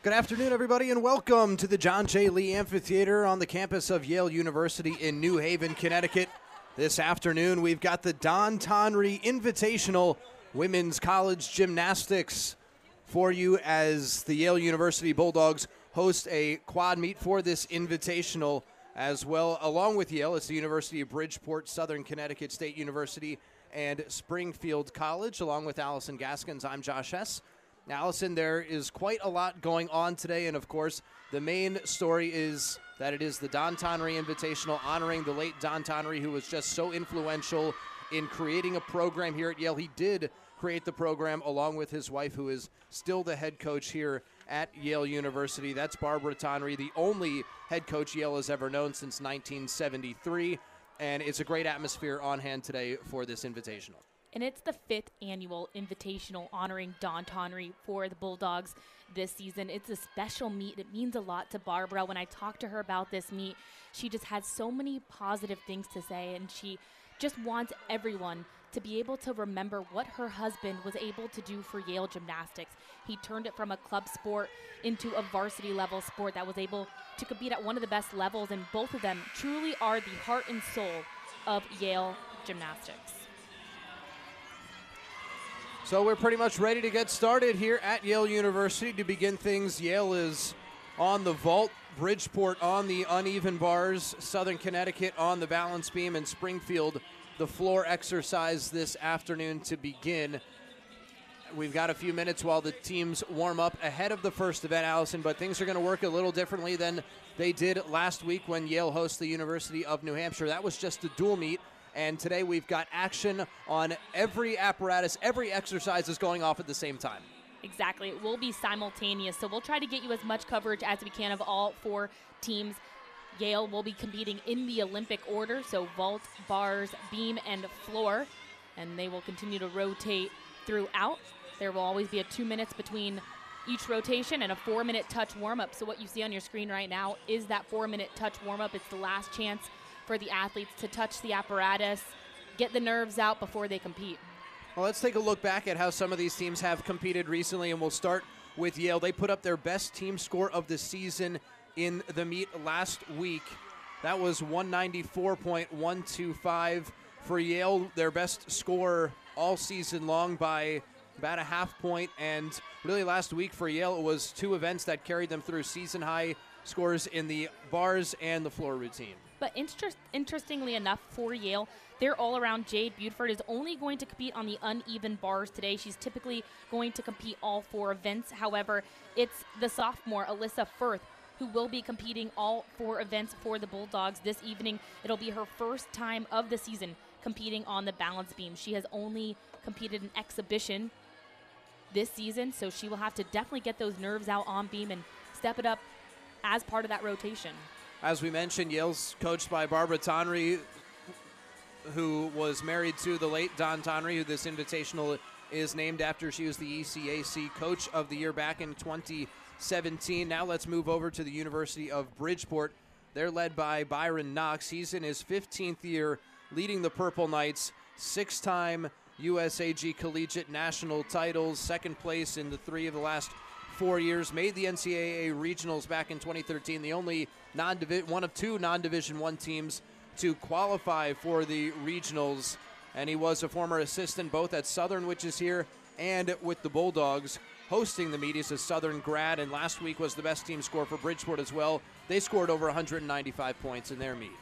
Good afternoon, everybody, and welcome to the John J. Lee Amphitheater on the campus of Yale University in New Haven, Connecticut. This afternoon, we've got the Tonry Invitational Women's College Gymnastics for you as the Yale University Bulldogs host a quad meet for this invitational as well. Along with Yale, it's the University of Bridgeport, Southern Connecticut State University, and Springfield College. Along with Allison Gaskins, I'm Josh Hess. Now, Allison, there is quite a lot going on today, and of course, the main story is that it is the Tonry Invitational honoring the late Don Tonry, who was just so influential in creating a program here at Yale. He did create the program along with his wife, who is still the head coach here at Yale University. That's Barbara Tonry, the only head coach Yale has ever known since 1973, and it's a great atmosphere on hand today for this invitational. And it's the 5th annual invitational honoring Don Tonry for the Bulldogs this season. It's a special meet. It means a lot to Barbara. When I talked to her about this meet, she just had so many positive things to say, and she just wants everyone to be able to remember what her husband was able to do for Yale gymnastics. He turned it from a club sport into a varsity level sport that was able to compete at one of the best levels, and both of them truly are the heart and soul of Yale gymnastics. So we're pretty much ready to get started here at Yale University. To begin things, Yale is on the vault, Bridgeport on the uneven bars, Southern Connecticut on the balance beam, and Springfield the floor exercise this afternoon to begin. We've got a few minutes while the teams warm up ahead of the first event, Allison, but things are going to work a little differently than they did last week when Yale hosts the University of New Hampshire. That was just a dual meet. And today we've got action on every apparatus. Every exercise is going off at the same time. Exactly. It will be simultaneous, so we'll try to get you as much coverage as we can of all 4 teams. Yale will be competing in the Olympic order, so vault, bars, beam, and floor, and they will continue to rotate throughout. There will always be 2 minutes between each rotation and a 4-minute touch warm-up. So what you see on your screen right now is that 4-minute touch warm-up. It's the last chance for the athletes to touch the apparatus, get the nerves out before they compete. Well, let's take a look back at how some of these teams have competed recently, and we'll start with Yale. They put up their best team score of the season in the meet last week. That was 194.125 for Yale, their best score all season long by about a half point, and really last week for Yale it was 2 events that carried them through season high scores in the bars and the floor routine. But interestingly enough, for Yale, their all-around Jade Buford is only going to compete on the uneven bars today. She's typically going to compete all 4 events. However, it's the sophomore, Alyssa Firth, who will be competing all 4 events for the Bulldogs this evening. It'll be her first time of the season competing on the balance beam. She has only competed in exhibition this season, so she will have to definitely get those nerves out on beam and step it up as part of that rotation. As we mentioned, Yale's coached by Barbara Tonry, who was married to the late Don Tonry, who this invitational is named after. She was the ECAC Coach of the Year back in 2017. Now let's move over to the University of Bridgeport. They're led by Byron Knox. He's in his 15th year leading the Purple Knights, 6-time USAG Collegiate National titles, 2nd place in the 3 of the last 4 years, made the NCAA regionals back in 2013, the only one of 2 non-Division I teams to qualify for the regionals, and he was a former assistant both at Southern, which is here, and with the Bulldogs hosting the meet. He's a Southern grad, and last week was the best team score for Bridgeport as well. They scored over 195 points in their meet.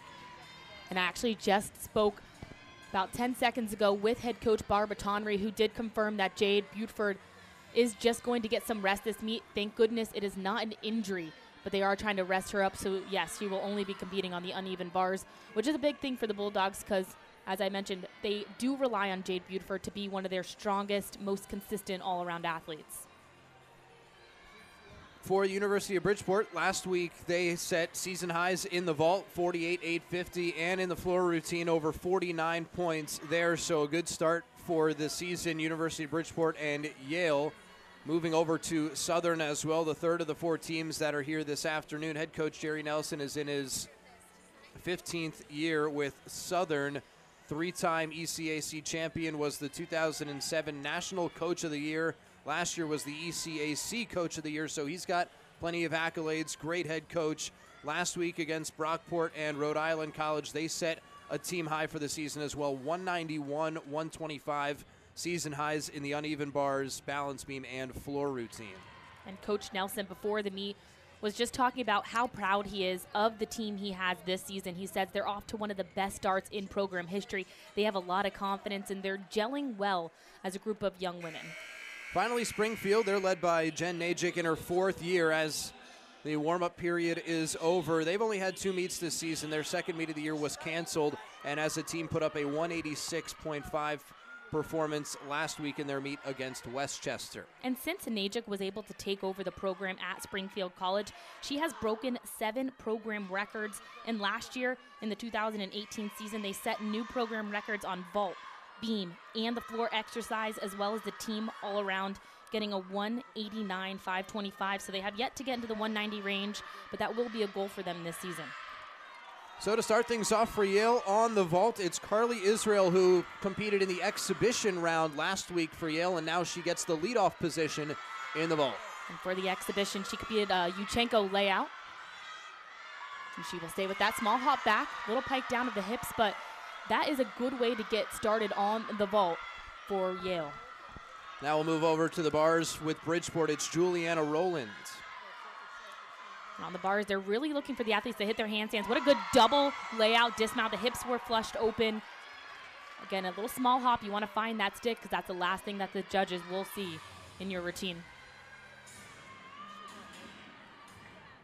And I actually just spoke about 10 seconds ago with head coach Barbara Tonry, who did confirm that Jade Buford is just going to get some rest this meet. Thank goodness it is not an injury, but they are trying to rest her up. So, yes, she will only be competing on the uneven bars, which is a big thing for the Bulldogs because, as I mentioned, they do rely on Jade Buford to be one of their strongest, most consistent all-around athletes. For the University of Bridgeport, last week they set season highs in the vault, 48,850, and in the floor routine, over 49 points there. So a good start for the season. University of Bridgeport and Yale moving over to Southern as well, the 3rd of the 4 teams that are here this afternoon. Head coach Jerry Nelson is in his 15th year with Southern. 3-time ECAC champion, was the 2007 National Coach of the Year. Last year was the ECAC Coach of the Year, so he's got plenty of accolades, great head coach. Last week against Bridgeport and Rhode Island College, they set a team high for the season as well, 191, 125 season highs in the uneven bars, balance beam, and floor routine. And Coach Nelson, before the meet, was just talking about how proud he is of the team he has this season. He says they're off to one of the best starts in program history. They have a lot of confidence, and they're gelling well as a group of young women. Finally, Springfield, they're led by Jen Najik in her 4th year as the warm-up period is over. They've only had 2 meets this season. Their second meet of the year was canceled, and as a team put up a 186.5 performance last week in their meet against Westchester. And since Najik was able to take over the program at Springfield College, she has broken 7 program records. And last year, in the 2018 season, they set new program records on vault, beam, and the floor exercise, as well as the team all around, getting a 189.525. So they have yet to get into the 190 range, but that will be a goal for them this season. So to start things off for Yale on the vault, it's Carly Israel, who competed in the exhibition round last week for Yale, and now she gets the leadoff position in the vault. And for the exhibition, she competed a Yuchenko layout. And she will stay with that small hop back, little pike down to the hips, but that is a good way to get started on the vault for Yale. Now we'll move over to the bars with Bridgeport. It's Juliana Rowland. And on the bars, they're really looking for the athletes to hit their handstands. What a good double layout, dismount. The hips were flushed open. Again, a little small hop. You want to find that stick because that's the last thing that the judges will see in your routine.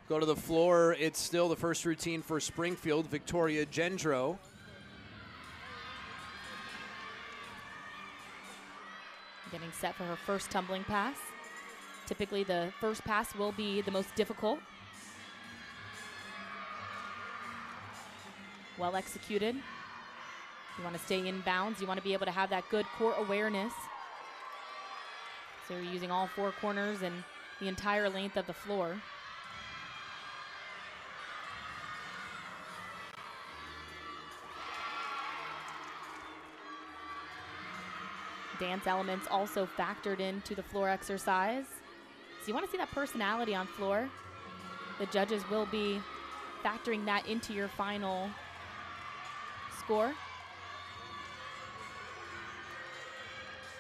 Go to the floor. It's still the first routine for Springfield, Victoria Gendro. Getting set for her first tumbling pass. Typically, the first pass will be the most difficult. Well executed. You want to stay in bounds. You want to be able to have that good core awareness. So you're using all 4 corners and the entire length of the floor. Dance elements also factored into the floor exercise. So you want to see that personality on floor. The judges will be factoring that into your final score.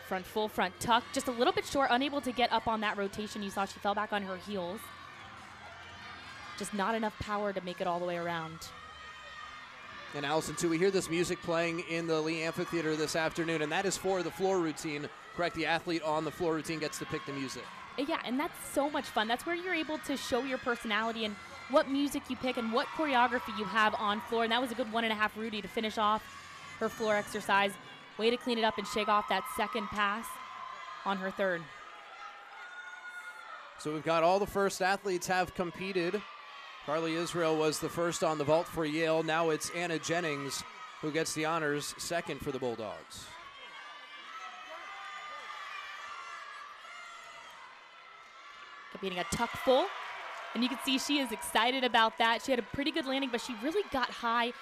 Front full, front tuck, just a little bit short, unable to get up on that rotation. You saw she fell back on her heels. Just not enough power to make it all the way around. And Allison, too, we hear this music playing in the Lee Amphitheater this afternoon, and that is for the floor routine. Correct, the athlete on the floor routine gets to pick the music. Yeah, and that's so much fun. That's where you're able to show your personality and what music you pick and what choreography you have on floor. And that was a good 1.5 Rudy to finish off her floor exercise. Way to clean it up and shake off that second pass on her third. So we've got all the first athletes have competed. Carly Israel was the first on the vault for Yale. Now it's Anna Jennings who gets the honors, second for the Bulldogs. Beating a tuck full, and you can see she is excited about that. She had a pretty good landing, but she really got high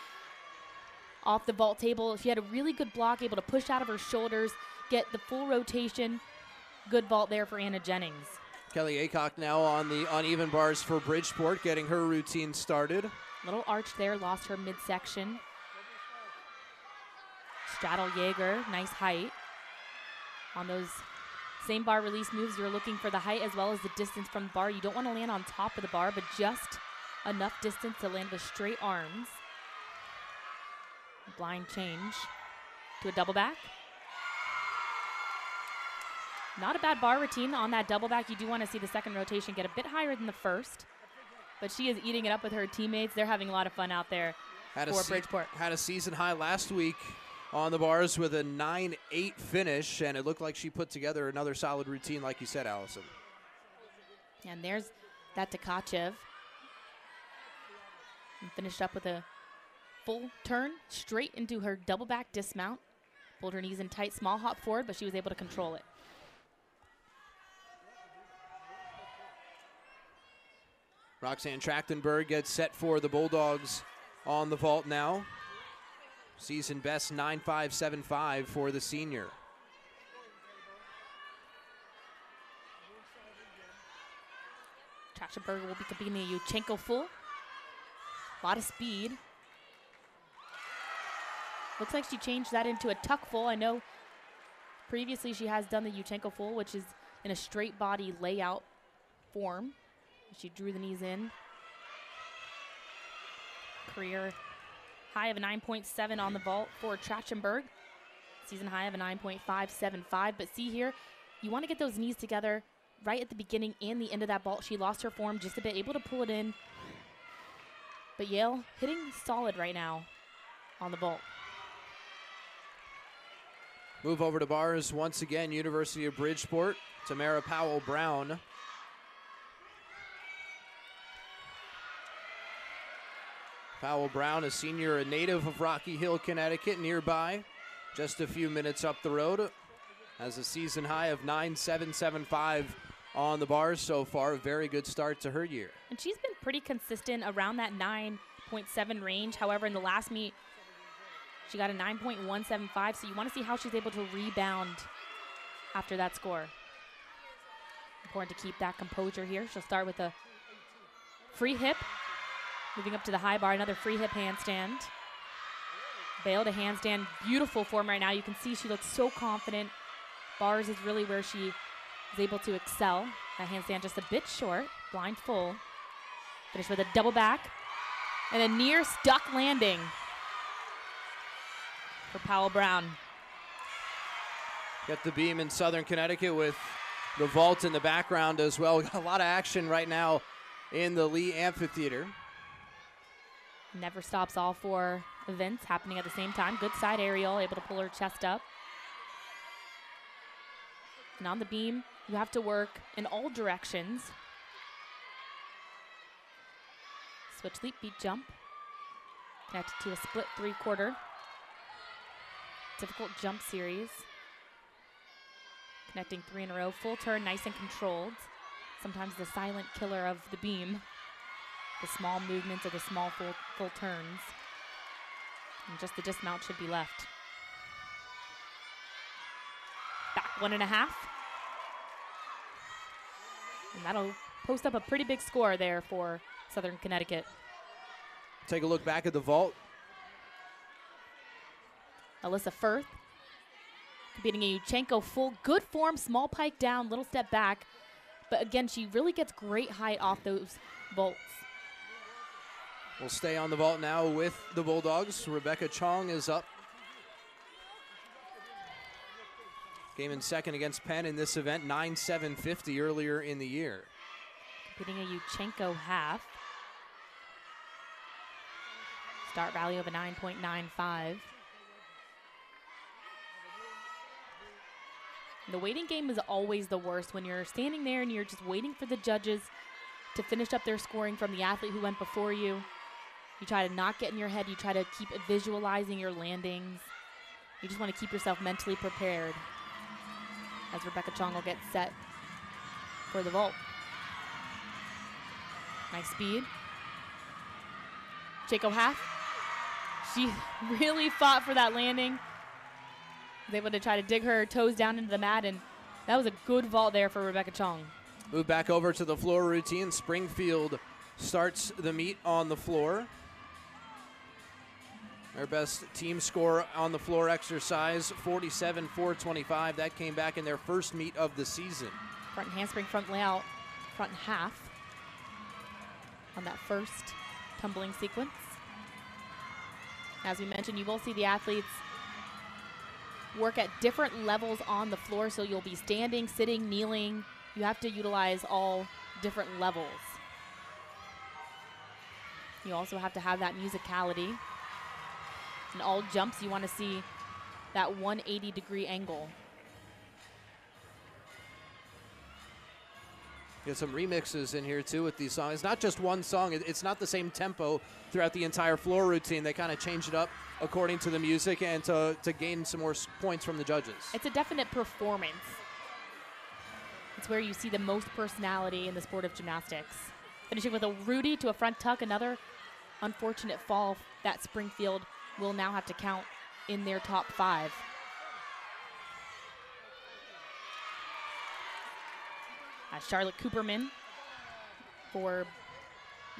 off the vault table. She had a really good block, able to push out of her shoulders, get the full rotation. Good vault there for Anna Jennings. Kelly Aycock now on the uneven bars for Bridgeport, getting her routine started. Little arch there, lost her midsection. Straddle Jaeger, nice height. On those same bar release moves, you're looking for the height as well as the distance from the bar. You don't want to land on top of the bar, but just enough distance to land with straight arms. Blind change to a double back. Not a bad bar routine on that double back. You do want to see the second rotation get a bit higher than the first, but she is eating it up with her teammates. They're having a lot of fun out there for Bridgeport. Had a season high last week on the bars with a 9-8 finish, and it looked like she put together another solid routine, like you said, Allison. And there's that Tkachev. And finished up with a full turn straight into her double back dismount. Pulled her knees in tight, small hop forward, but she was able to control it. Roxanne Trachtenberg gets set for the Bulldogs on the vault now. Season best 9.575 for the senior. Trachtenberg will be competing a Yuchenko full. A lot of speed. Looks like she changed that into a tuck full. I know previously she has done the Yuchenko full, which is in a straight body layout form. She drew the knees in. Career high of a 9.7 on the vault for Trachtenberg. Season high of a 9.575. But see here, you want to get those knees together right at the beginning and the end of that vault. She lost her form just a bit, able to pull it in. But Yale hitting solid right now on the vault. Move over to bars once again, University of Bridgeport. Tamara Powell-Brown. Powell-Brown, a senior, a native of Rocky Hill, Connecticut, nearby, just a few minutes up the road. Has a season high of 9.775 on the bars so far. A very good start to her year. And she's been pretty consistent around that 9.7 range. However, in the last meet, she got a 9.175, so you want to see how she's able to rebound after that score. Important to keep that composure here. She'll start with a free hip. Moving up to the high bar, another free hip handstand. Bail to handstand, beautiful form right now. You can see she looks so confident. Bars is really where she is able to excel. That handstand just a bit short, blind full. Finish with a double back and a near stuck landing for Powell-Brown. Got the beam in Southern Connecticut with the vault in the background as well. Got a lot of action right now in the Lee Amphitheater. Never stops, all four events happening at the same time. Good side aerial, able to pull her chest up. And on the beam, you have to work in all directions. Switch leap, beat jump. Connected to a split 3/4. Difficult jump series. Connecting 3 in a row, full turn, nice and controlled. Sometimes the silent killer of the beam. The small movements or the small full turns. And just the dismount should be left. Back 1.5. And that'll post up a pretty big score there for Southern Connecticut. Take a look back at the vault. Alyssa Firth competing a Yuchenko full, good form, small pike down, little step back. But again, she really gets great height off those vaults. We'll stay on the vault now with the Bulldogs. Rebecca Chong is up. Came in second against Penn in this event, 9.750 earlier in the year. Competing a Yuchenko half. Start value of a 9.95. The waiting game is always the worst when you're standing there and you're just waiting for the judges to finish up their scoring from the athlete who went before you. You try to not get in your head. You try to keep visualizing your landings. You just want to keep yourself mentally prepared as Rebecca Chong will get set for the vault. Nice speed. Yuchenko half. She really fought for that landing. Was able to try to dig her toes down into the mat, and that was a good vault there for Rebecca Chong. Move back over to the floor routine. Springfield starts the meet on the floor. Their best team score on the floor exercise, 47-425. That came back in their first meet of the season. Front handspring, front layout, front half on that first tumbling sequence. As we mentioned, you will see the athletes work at different levels on the floor, so you'll be standing, sitting, kneeling. You have to utilize all different levels. You also have to have that musicality. In all jumps, you want to see that 180-degree angle. Get some remixes in here too with these songs. Not just one song. It's not the same tempo throughout the entire floor routine. They kind of change it up according to the music and to gain some more points from the judges. It's a definite performance. It's where you see the most personality in the sport of gymnastics. Finishing with a Rudy to a front tuck, another unfortunate fall that Springfield will now have to count in their top 5. Charlotte Cooperman for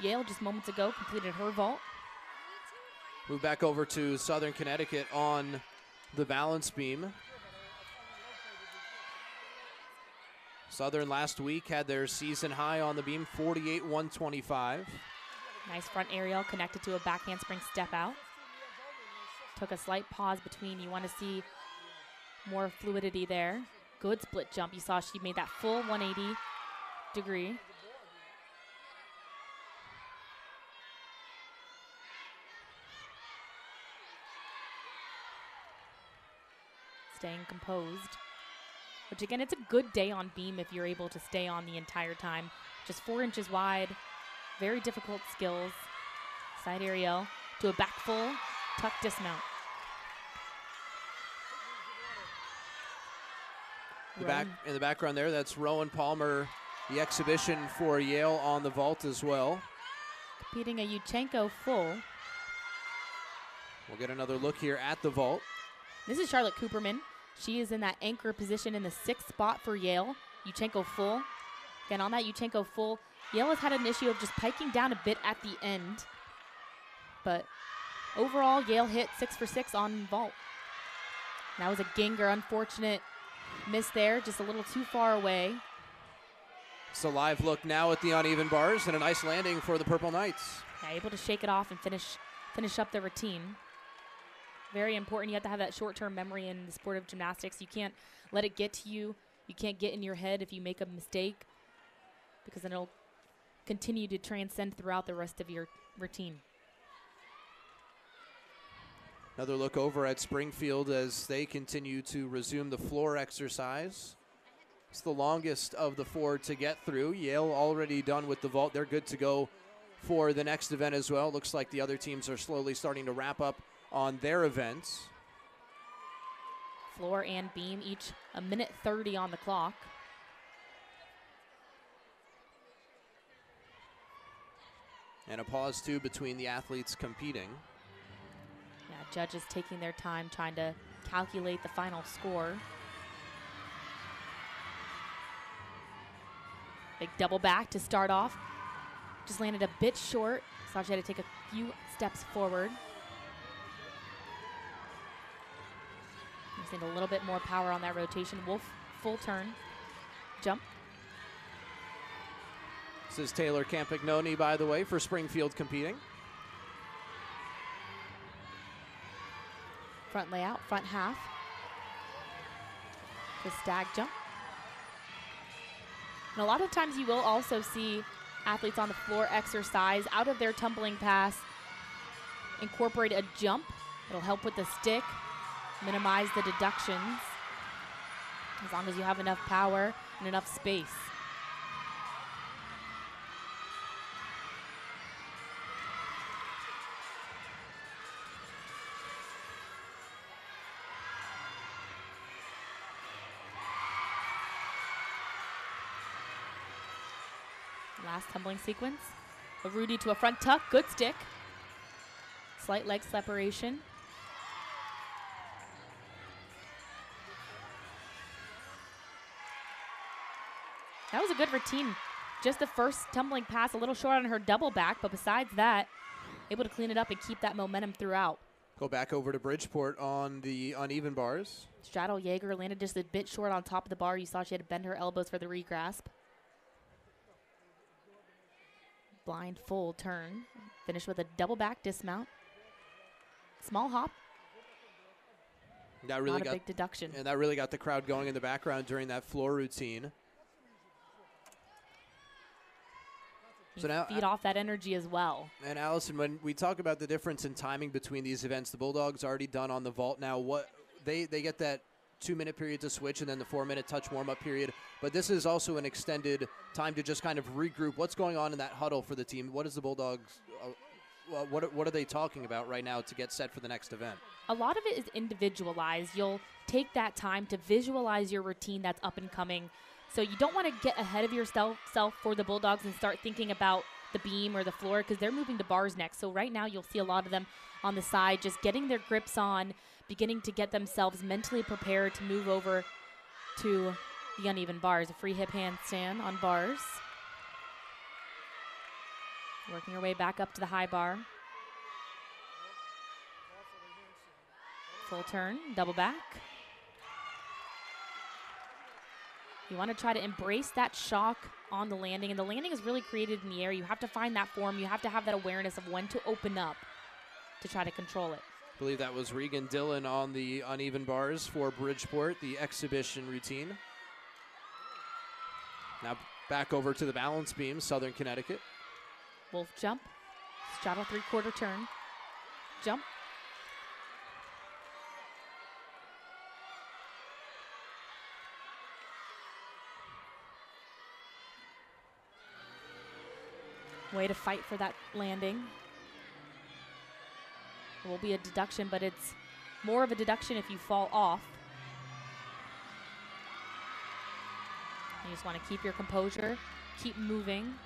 Yale just moments ago completed her vault. Move back over to Southern Connecticut on the balance beam. Southern last week had their season high on the beam, 48-125. Nice front aerial connected to a back handspring step out. Took a slight pause between. You want to see more fluidity there. Good split jump. You saw she made that full 180 degree. Staying composed. Which again, it's a good day on beam if you're able to stay on the entire time. Just 4 inches wide. Very difficult skills. Side aerial to a back full tuck dismount. In the background there, that's Rowan Palmer, the exhibition for Yale on the vault as well. Competing a Yuchenko full. We'll get another look here at the vault. This is Charlotte Cooperman. She is in that anchor position in the 6th spot for Yale. Yuchenko full. Again, on that Yuchenko full, Yale has had an issue of just piking down a bit at the end. But overall, Yale hit 6 for 6 on vault. That was a Ginger, unfortunate miss there, just a little too far away. It's a live look now at the uneven bars and a nice landing for the Purple Knights. Yeah, able to shake it off and finish up the routine. Very important. You have to have that short-term memory in the sport of gymnastics. You can't let it get to you. You can't get in your head if you make a mistake, because then it'll continue to transcend throughout the rest of your routine. Another look over at Springfield as they continue to resume the floor exercise. It's the longest of the 4 to get through. Yale already done with the vault. They're good to go for the next event as well. Looks like the other teams are slowly starting to wrap up on their events. Floor and beam, each a minute 30 on the clock. And a pause, too, between the athletes competing. Yeah, judges taking their time trying to calculate the final score. Big double back to start off. Just landed a bit short. Saw she had to take a few steps forward. Just need a little bit more power on that rotation. Wolf, full turn, jump. This is Taylor Campagnoni, by the way, for Springfield competing. Front layout, front half. The stag jump. And a lot of times you will also see athletes on the floor exercise out of their tumbling pass, incorporate a jump. It'll help with the stick, minimize the deductions, as long as you have enough power and enough space. Last tumbling sequence. A Rudy to a front tuck, good stick. Slight leg separation. That was a good routine. Just the first tumbling pass, a little short on her double back, but besides that, able to clean it up and keep that momentum throughout. Go back over to Bridgeport on the uneven bars. Straddle Jaeger landed just a bit short on top of the bar. You saw she had to bend her elbows for the regrasp. Blind full turn. Finish with a double back dismount. Small hop. That really Not a got big deduction. And that really got the crowd going in the background during that floor routine. So now feed off that energy as well. And Allison, when we talk about the difference in timing between these events, the Bulldogs already done on the vault. Now what they get that 2-minute period to switch and then the 4-minute touch warm-up period. But this is also an extended time to just kind of regroup. What's going on in that huddle for the team? What is the Bulldogs, what are they talking about right now to get set for the next event? A lot of it is individualized. You'll take that time to visualize your routine that's up and coming. So you don't want to get ahead of yourself for the Bulldogs and start thinking about the beam or the floor, because they're moving to bars next. So right now you'll see a lot of them on the side just getting their grips on, beginning to get themselves mentally prepared to move over to the uneven bars. A free hip handstand on bars. Working her way back up to the high bar. Full turn, double back. You want to try to embrace that shock on the landing, and the landing is really created in the air. You have to find that form. You have to have that awareness of when to open up to try to control it. I believe that was Regan Dillon on the uneven bars for Bridgeport, the exhibition routine. Now back over to the balance beam, Southern Connecticut. Wolf jump, straddle 3/4 turn, jump. Way to fight for that landing. It will be a deduction, but it's more of a deduction if you fall off. You just want to keep your composure, keep moving.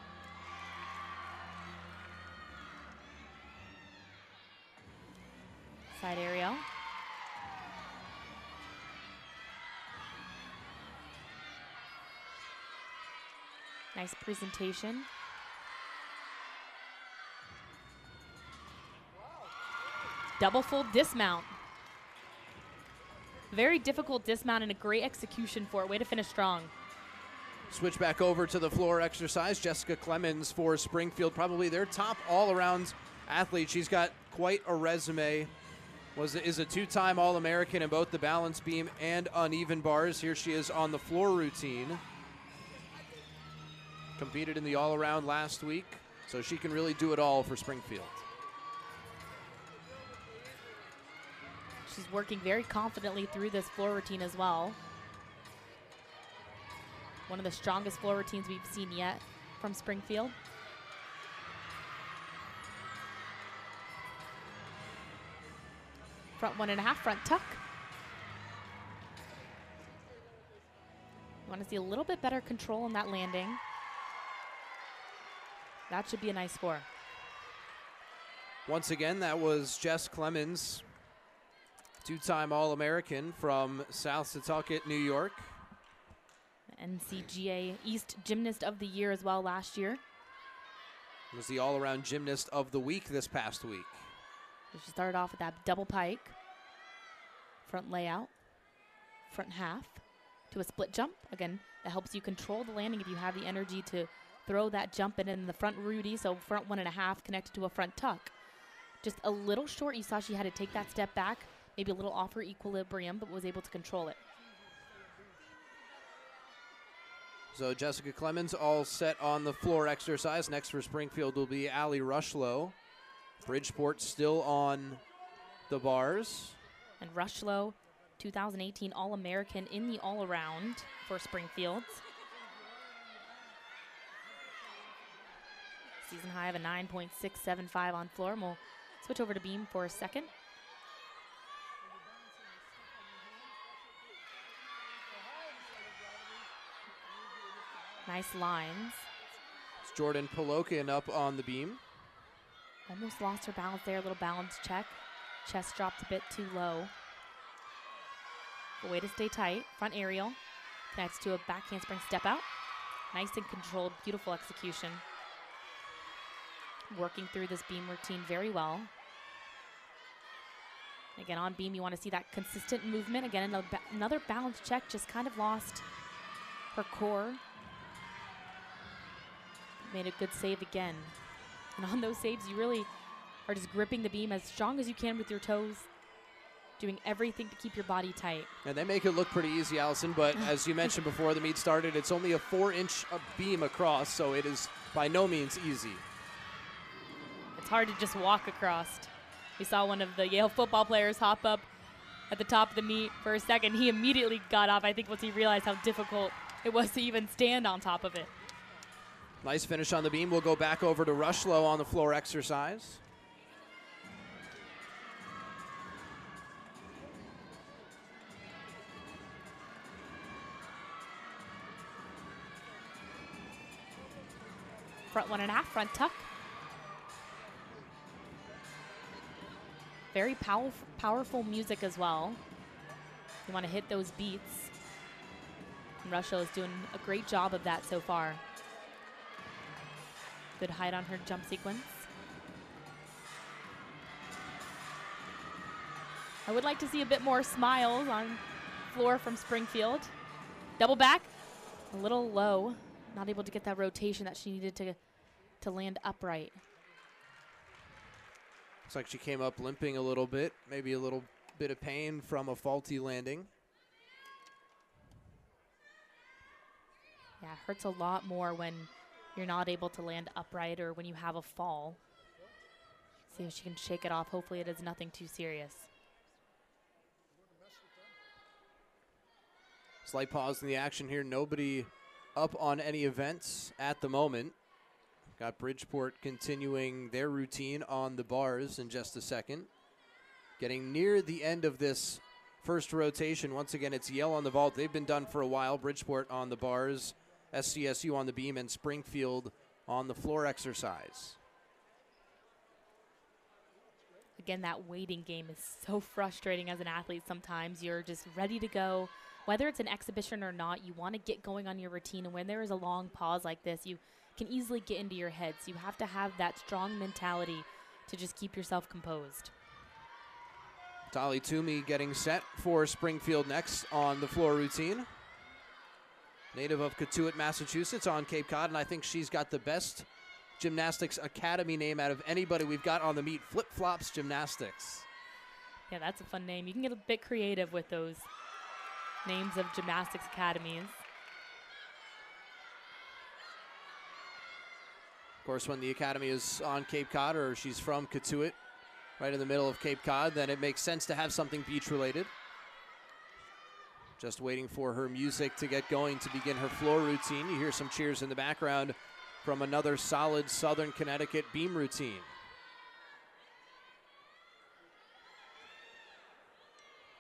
Side aerial. Nice presentation. Double full dismount. Very difficult dismount and a great execution for it. Way to finish strong. Switch back over to the floor exercise. Jessica Clemens for Springfield, probably their top all-around athlete. She's got quite a resume. Is a two-time All-American in both the balance beam and uneven bars. Here she is on the floor routine. Competed in the all-around last week, so she can really do it all for Springfield. She's working very confidently through this floor routine as well. One of the strongest floor routines we've seen yet from Springfield. Front 1.5, front tuck. You want to see a little bit better control on that landing. That should be a nice score. Once again, that was Jess Clemens, two-time All-American from South Setauket, New York. NCGA East Gymnast of the Year as well last year. Was the all-around gymnast of the week this past week. So she started off with that double pike, front layout, front half to a split jump. Again, that helps you control the landing if you have the energy to throw that jump in the front Rudy, so front 1.5 connected to a front tuck. Just a little short. You saw she had to take that step back, maybe a little off her equilibrium, but was able to control it. So Jessica Clemens all set on the floor exercise. Next for Springfield will be Allie Rushlow. Bridgeport still on the bars. And Rushlow, 2018 All-American in the all-around for Springfield. Season high of a 9.675 on floor. And we'll switch over to beam for a second. Nice lines. It's Jordan Polokin up on the beam. Almost lost her balance there, a little balance check. Chest dropped a bit too low. A way to stay tight. Front aerial. Connects to a back handspring step out. Nice and controlled, beautiful execution. Working through this beam routine very well. Again, on beam, you want to see that consistent movement. Again, another balance check, just kind of lost her core. Made a good save again. And on those saves, you really are just gripping the beam as strong as you can with your toes, doing everything to keep your body tight. And they make it look pretty easy, Allison, but as you mentioned before the meet started, it's only a 4-inch beam across, so it is by no means easy. It's hard to just walk across. We saw one of the Yale football players hop up at the top of the meet for a second. He immediately got off, I think, once he realized how difficult it was to even stand on top of it. Nice finish on the beam. We'll go back over to Rushlow on the floor exercise. Front 1.5, front tuck. Very powerful music as well. You want to hit those beats. And Rushlow is doing a great job of that so far. Good height on her jump sequence. I would like to see a bit more smiles on floor from Springfield. Double back, a little low. Not able to get that rotation that she needed to land upright. Looks like she came up limping a little bit, maybe a little bit of pain from a faulty landing. Yeah, it hurts a lot more when you're not able to land upright or when you have a fall. See if she can shake it off. Hopefully it is nothing too serious. Slight pause in the action here. Nobody up on any events at the moment. Got Bridgeport continuing their routine on the bars in just a second. Getting near the end of this first rotation. Once again, it's Yale on the vault. They've been done for a while. Bridgeport on the bars, SCSU on the beam, and Springfield on the floor exercise. Again, that waiting game is so frustrating as an athlete sometimes. You're just ready to go. Whether it's an exhibition or not, you want to get going on your routine. And when there is a long pause like this, you can easily get into your head. So you have to have that strong mentality to just keep yourself composed. Tali Toomey getting set for Springfield next on the floor routine. Native of Cotuit, Massachusetts on Cape Cod, and I think she's got the best gymnastics academy name out of anybody we've got on the meet, Flip Flops Gymnastics. Yeah, that's a fun name. You can get a bit creative with those names of gymnastics academies. Of course, when the academy is on Cape Cod, or she's from Cotuit, right in the middle of Cape Cod, then it makes sense to have something beach-related. Just waiting for her music to get going to begin her floor routine. You hear some cheers in the background from another solid Southern Connecticut beam routine.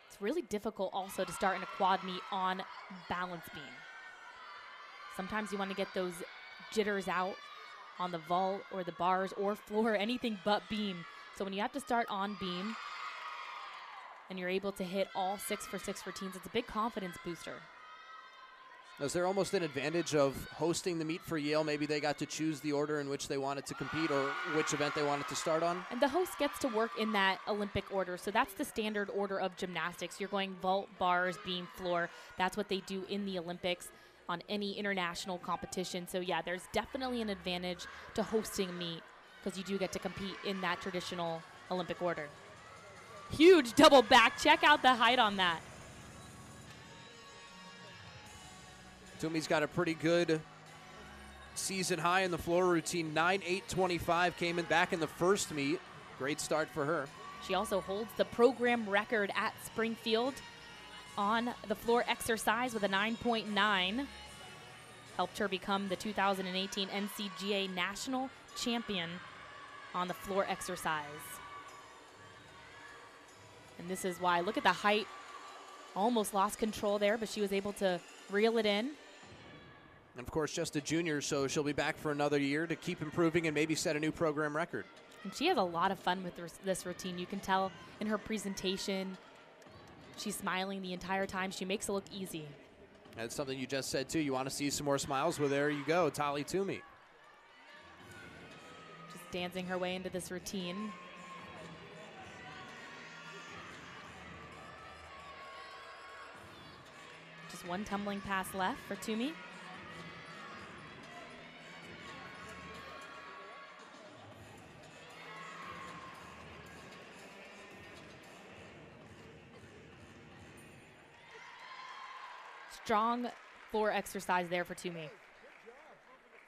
It's really difficult also to start in a quad meet on balance beam. Sometimes you want to get those jitters out on the vault or the bars or floor, anything but beam. So when you have to start on beam and you're able to hit all 6-for-6 routines, it's a big confidence booster. Is there almost an advantage of hosting the meet for Yale? Maybe they got to choose the order in which they wanted to compete or which event they wanted to start on? And the host gets to work in that Olympic order. So that's the standard order of gymnastics. You're going vault, bars, beam, floor. That's what they do in the Olympics on any international competition. So yeah, there's definitely an advantage to hosting a meet because you do get to compete in that traditional Olympic order. Huge double back. Check out the height on that. Toomey's got a pretty good season high in the floor routine. 9.825 came in back in the first meet. Great start for her. She also holds the program record at Springfield on the floor exercise with a 9.9. Helped her become the 2018 NCGA National Champion on the floor exercise. And this is why, look at the height. Almost lost control there, but she was able to reel it in. And of course, just a junior, so she'll be back for another year to keep improving and maybe set a new program record. And she has a lot of fun with this routine. You can tell in her presentation, she's smiling the entire time. She makes it look easy. That's something you just said, too. You want to see some more smiles? Well, there you go, Tali Toomey. Just dancing her way into this routine. Just one tumbling pass left for Toomey. Strong floor exercise there for Toomey.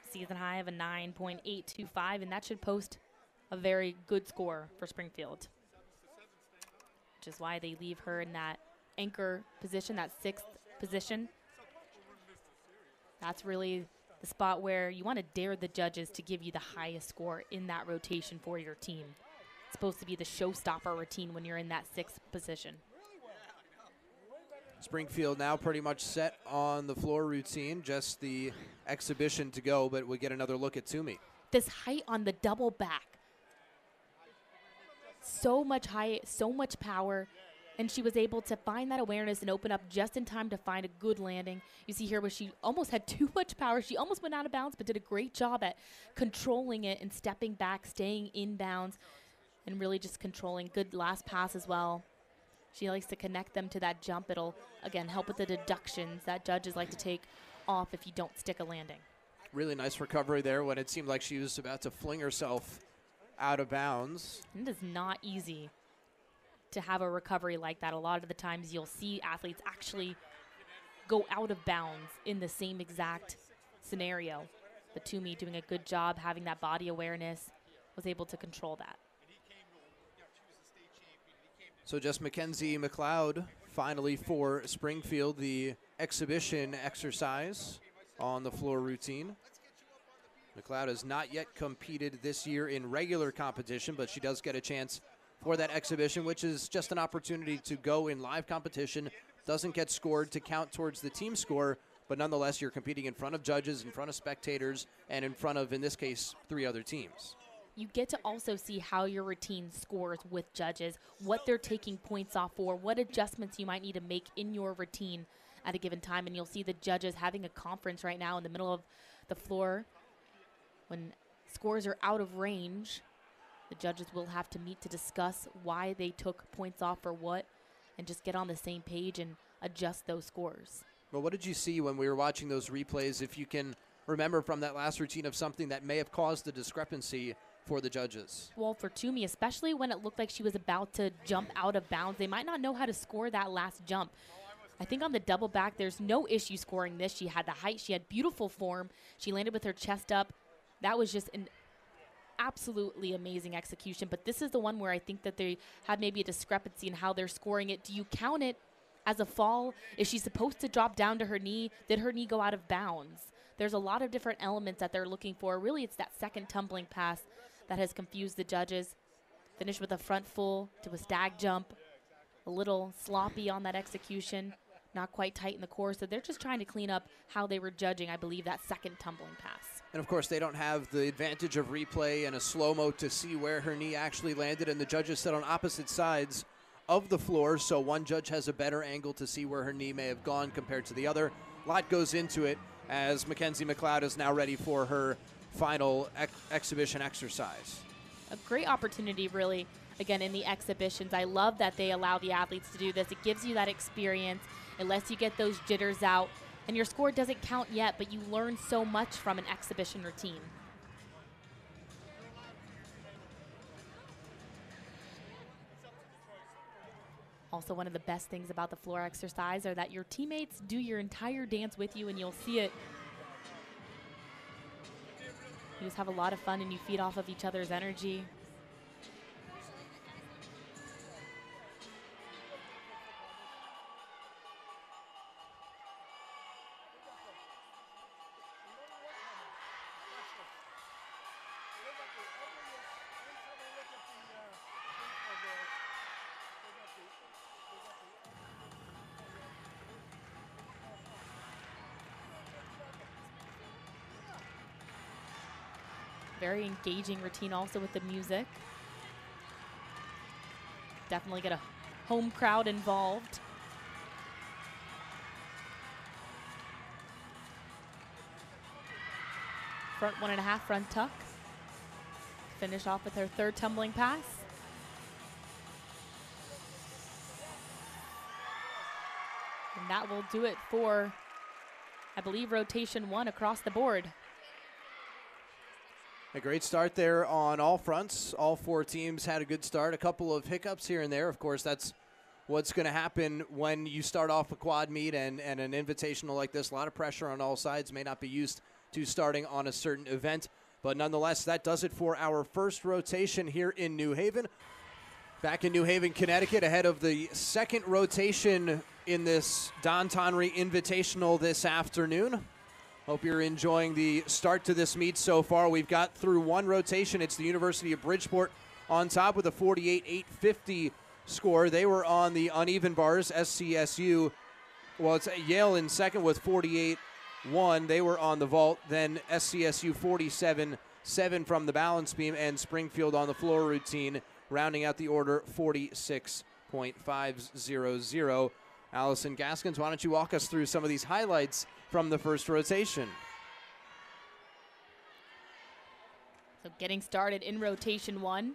Season high of a 9.825, and that should post a very good score for Springfield. Which is why they leave her in that anchor position, that 6th position. That's really the spot where you want to dare the judges to give you the highest score in that rotation for your team. It's supposed to be the showstopper routine when you're in that 6th position. Springfield now pretty much set on the floor routine, just the exhibition to go, but we get another look at Toomey. This height on the double back. So much height, so much power. And she was able to find that awareness and open up just in time to find a good landing. You see here where she almost had too much power. She almost went out of bounds, but did a great job at controlling it and stepping back, staying in bounds, and really just controlling. Good last pass as well. She likes to connect them to that jump. It'll, again, help with the deductions that judges like to take off if you don't stick a landing. Really nice recovery there when it seemed like she was about to fling herself out of bounds. And it is not easy to have a recovery like that. A lot of the times you'll see athletes actually go out of bounds in the same exact scenario. But Tonry doing a good job having that body awareness, was able to control that. So just Mackenzie McLeod finally for Springfield, the exhibition exercise on the floor routine. McLeod has not yet competed this year in regular competition, but she does get a chance for that exhibition, which is just an opportunity to go in live competition. Doesn't get scored to count towards the team score, but nonetheless, you're competing in front of judges, in front of spectators, and in front of, in this case, 3 other teams. You get to also see how your routine scores with judges, what they're taking points off for, what adjustments you might need to make in your routine at a given time. And you'll see the judges having a conference right now in the middle of the floor. When scores are out of range, the judges will have to meet to discuss why they took points off for what and just get on the same page and adjust those scores. Well, what did you see when we were watching those replays, if you can remember from that last routine of something that may have caused the discrepancy for the judges? Well, for Tonry, especially when it looked like she was about to jump out of bounds, they might not know how to score that last jump. I think on the double back, there's no issue scoring this. She had the height. She had beautiful form. She landed with her chest up. That was just an absolutely amazing execution. But this is the one where I think that they had maybe a discrepancy in how they're scoring it. Do you count it as a fall? Is she supposed to drop down to her knee? Did her knee go out of bounds? There's a lot of different elements that they're looking for. Really, it's that second tumbling pass that has confused the judges. Finished with a front full to a stag jump. A little sloppy on that execution. Not quite tight in the core. So they're just trying to clean up how they were judging, I believe, that second tumbling pass. And, of course, they don't have the advantage of replay and a slow-mo to see where her knee actually landed, and the judges sit on opposite sides of the floor, so one judge has a better angle to see where her knee may have gone compared to the other. A lot goes into it as Mackenzie McLeod is now ready for her final exhibition exercise. A great opportunity, really, again, in the exhibitions. I love that they allow the athletes to do this. It gives you that experience. It lets you get those jitters out. And your score doesn't count yet, but you learn so much from an exhibition routine. Also, one of the best things about the floor exercise are that your teammates do your entire dance with you, and you'll see it. You just have a lot of fun, and you feed off of each other's energy. Very engaging routine also with the music. Definitely get a home crowd involved. Front 1.5, front tuck. Finish off with her third tumbling pass. And that will do it for, I believe, rotation 1 across the board. A great start there on all fronts. All 4 teams had a good start. A couple of hiccups here and there. Of course, that's what's going to happen when you start off a quad meet and an invitational like this. A lot of pressure on all sides. May not be used to starting on a certain event. But nonetheless, that does it for our first rotation here in New Haven. Back in New Haven, Connecticut, ahead of the second rotation in this Tonry Invitational this afternoon. Hope you're enjoying the start to this meet so far. We've got through one rotation. It's the University of Bridgeport on top with a 48-850 score. They were on the uneven bars. SCSU, well, it's Yale in second with 48-1. They were on the vault. Then SCSU 47-7 from the balance beam, and Springfield on the floor routine, rounding out the order 46-4. .500. Allison Gaskins, why don't you walk us through some of these highlights from the first rotation? So getting started in rotation 1.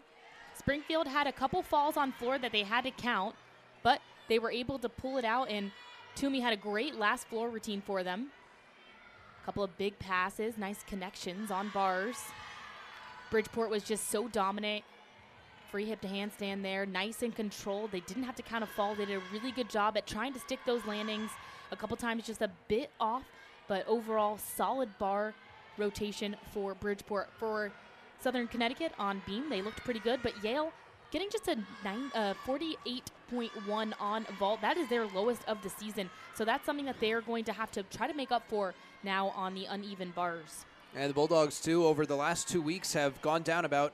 Springfield had a couple falls on floor that they had to count, but they were able to pull it out, and Toomey had a great last floor routine for them. A couple of big passes, nice connections on bars. Bridgeport was just so dominant. Free hip to handstand there, nice and controlled. They didn't have to count a fall. They did a really good job at trying to stick those landings. A couple times just a bit off, but overall solid bar rotation for Bridgeport. For Southern Connecticut on beam, they looked pretty good, but Yale getting just a 48.1 on vault. That is their lowest of the season. So that's something that they're going to have to try to make up for now on the uneven bars. And the Bulldogs, too, over the last 2 weeks have gone down about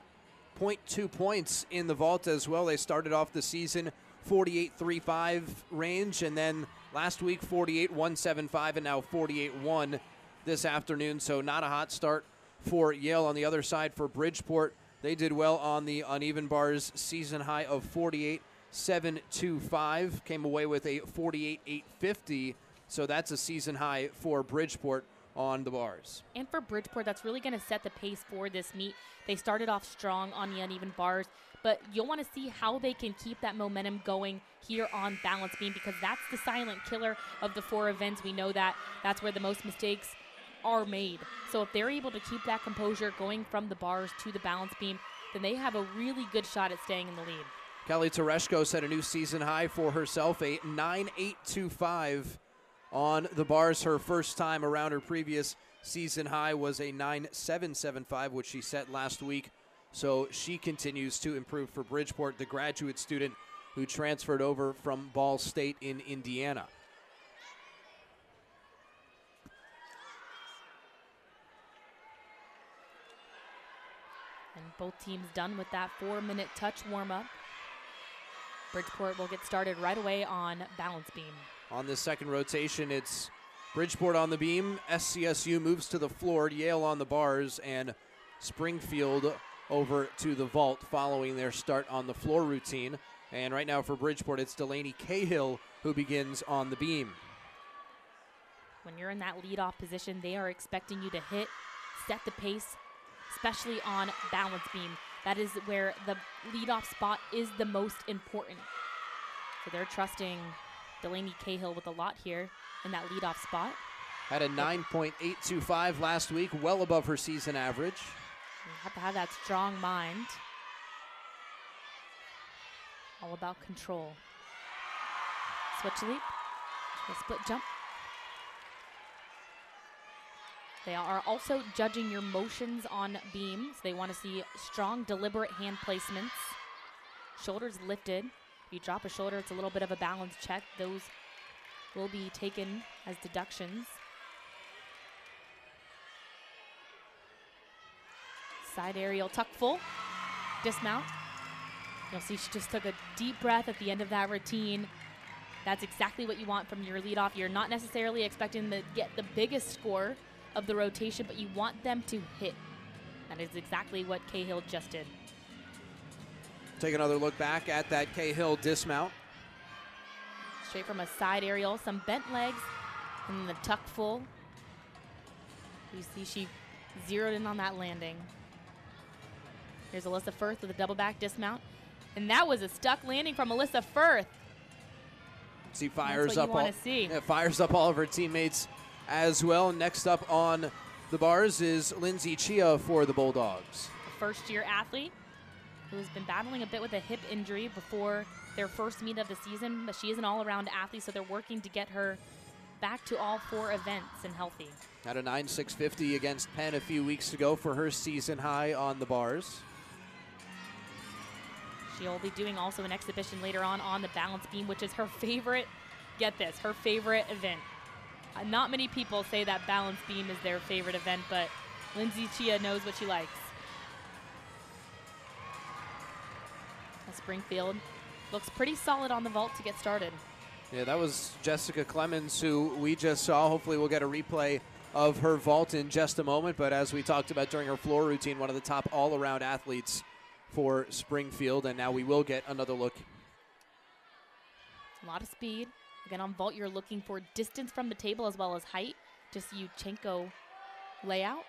0.2 points in the vault as well. They started off the season 48.35 range, and then last week 48.175, and now 48.1 this afternoon. So not a hot start for Yale. On the other side for Bridgeport, they did well on the uneven bars, season high of 48.725, came away with a 48.850. So that's a season high for Bridgeport on the bars. And for Bridgeport, that's really going to set the pace for this meet. They started off strong on the uneven bars, but you'll want to see how they can keep that momentum going here on balance beam, because that's the silent killer of the 4 events. We know that that's where the most mistakes are made. So if they're able to keep that composure going from the bars to the balance beam, then they have a really good shot at staying in the lead. Kelly Tereshko set a new season high for herself, a 9.825 on the bars. Her first time around. Her previous season high was a 9.775, which she set last week. So she continues to improve for Bridgeport, the graduate student who transferred over from Ball State in Indiana. And both teams done with that 4-minute touch warm-up. Bridgeport will get started right away on balance beam. On this second rotation, it's Bridgeport on the beam, SCSU moves to the floor, Yale on the bars, and Springfield over to the vault following their start on the floor routine. And right now for Bridgeport, it's Delaney Cahill who begins on the beam. When you're in that leadoff position, they are expecting you to hit, set the pace, especially on balance beam. That is where the leadoff spot is the most important. So they're trusting Delaney Cahill with a lot here in that leadoff spot. Had a 9.825 last week, well above her season average. You have to have that strong mind. All about control. Switch leap, a split jump. They are also judging your motions on beams. They want to see strong, deliberate hand placements. Shoulders lifted. If you drop a shoulder, it's a little bit of a balance check. Those will be taken as deductions. Side aerial tuck full. Dismount. You'll see she just took a deep breath at the end of that routine. That's exactly what you want from your leadoff. You're not necessarily expecting to get the biggest score of the rotation, but you want them to hit. That is exactly what Cahill just did. Take another look back at that Cahill dismount. Straight from a side aerial, some bent legs, and then the tuck full. You see she zeroed in on that landing. Here's Alyssa Firth with a double back dismount. And that was a stuck landing from Alyssa Firth. She fires up fires up all of her teammates as well. Next up on the bars is Lindsay Chia for the Bulldogs. A first-year athlete who has been battling a bit with a hip injury before their first meet of the season, but she is an all-around athlete, so they're working to get her back to all 4 events and healthy. Had a 9.650 against Penn a few weeks ago for her season high on the bars. She'll be doing also an exhibition later on the balance beam, which is her favorite, get this, her favorite event. Not many people say that balance beam is their favorite event, but Lindsay Chia knows what she likes. Springfield looks pretty solid on the vault to get started. Yeah, that was Jessica Clemens, who we just saw. Hopefully we'll get a replay of her vault in just a moment, but as we talked about during her floor routine, one of the top all-around athletes for Springfield, and now we will get another look A lot of speed. Again, on vault, you're looking for distance from the table as well as height. Just Yuchenko layout.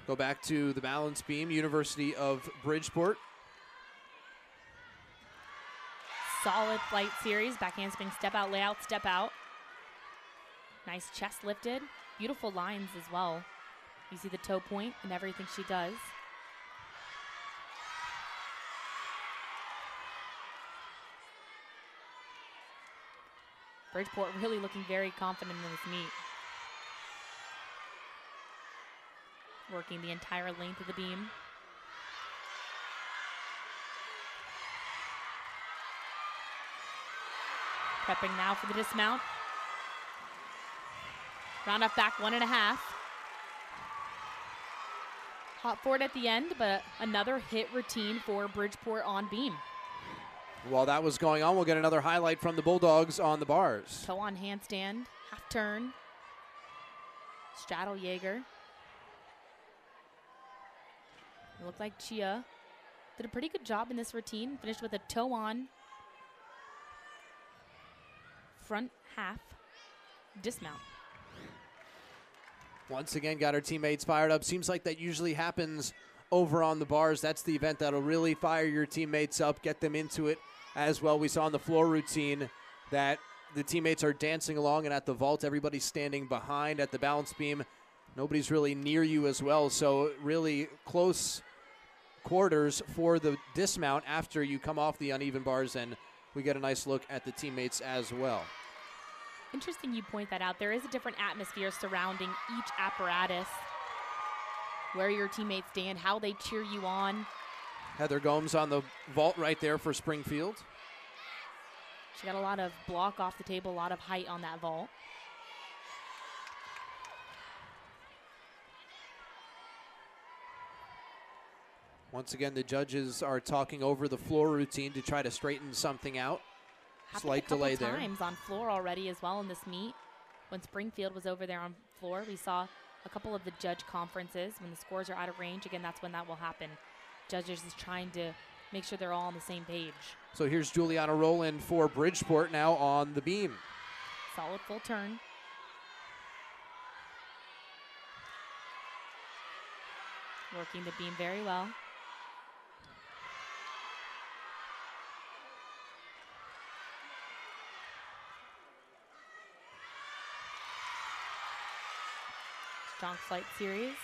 Go back to the balance beam, University of Bridgeport. Solid flight series, back handspring, step out, layout, step out. Nice chest lifted, beautiful lines as well. You see the toe point and everything she does. Bridgeport really looking very confident in this meet. Working the entire length of the beam. Prepping now for the dismount. Round off back 1.5. Hop forward at the end, but another hit routine for Bridgeport on beam. While that was going on, we'll get another highlight from the Bulldogs on the bars. Toe on handstand, half turn. Straddle Jaeger. It looked like Chia did a pretty good job in this routine. Finished with a toe on front half dismount. Once again, got her teammates fired up. Seems like that usually happens over on the bars. That's the event that'll really fire your teammates up, get them into it as well. We saw in the floor routine that the teammates are dancing along, and at the vault, everybody's standing behind. At the balance beam, nobody's really near you as well. So really close quarters for the dismount after you come off the uneven bars, and we get a nice look at the teammates as well. Interesting you point that out. There is a different atmosphere surrounding each apparatus, where your teammates stand, how they cheer you on. Heather Gomes on the vault right there for Springfield. She got a lot of block off the table, a lot of height on that vault. Once again, the judges are talking over the floor routine to try to straighten something out. Slight delay there. Times on floor already as well in this meet. When Springfield was over there on floor, we saw a couple of the judge conferences. When the scores are out of range, again, that's when that will happen. Judges is trying to make sure they're all on the same page. So here's Juliana Rowland for Bridgeport now on the beam. Solid full turn. Working the beam very well. Strong flight series.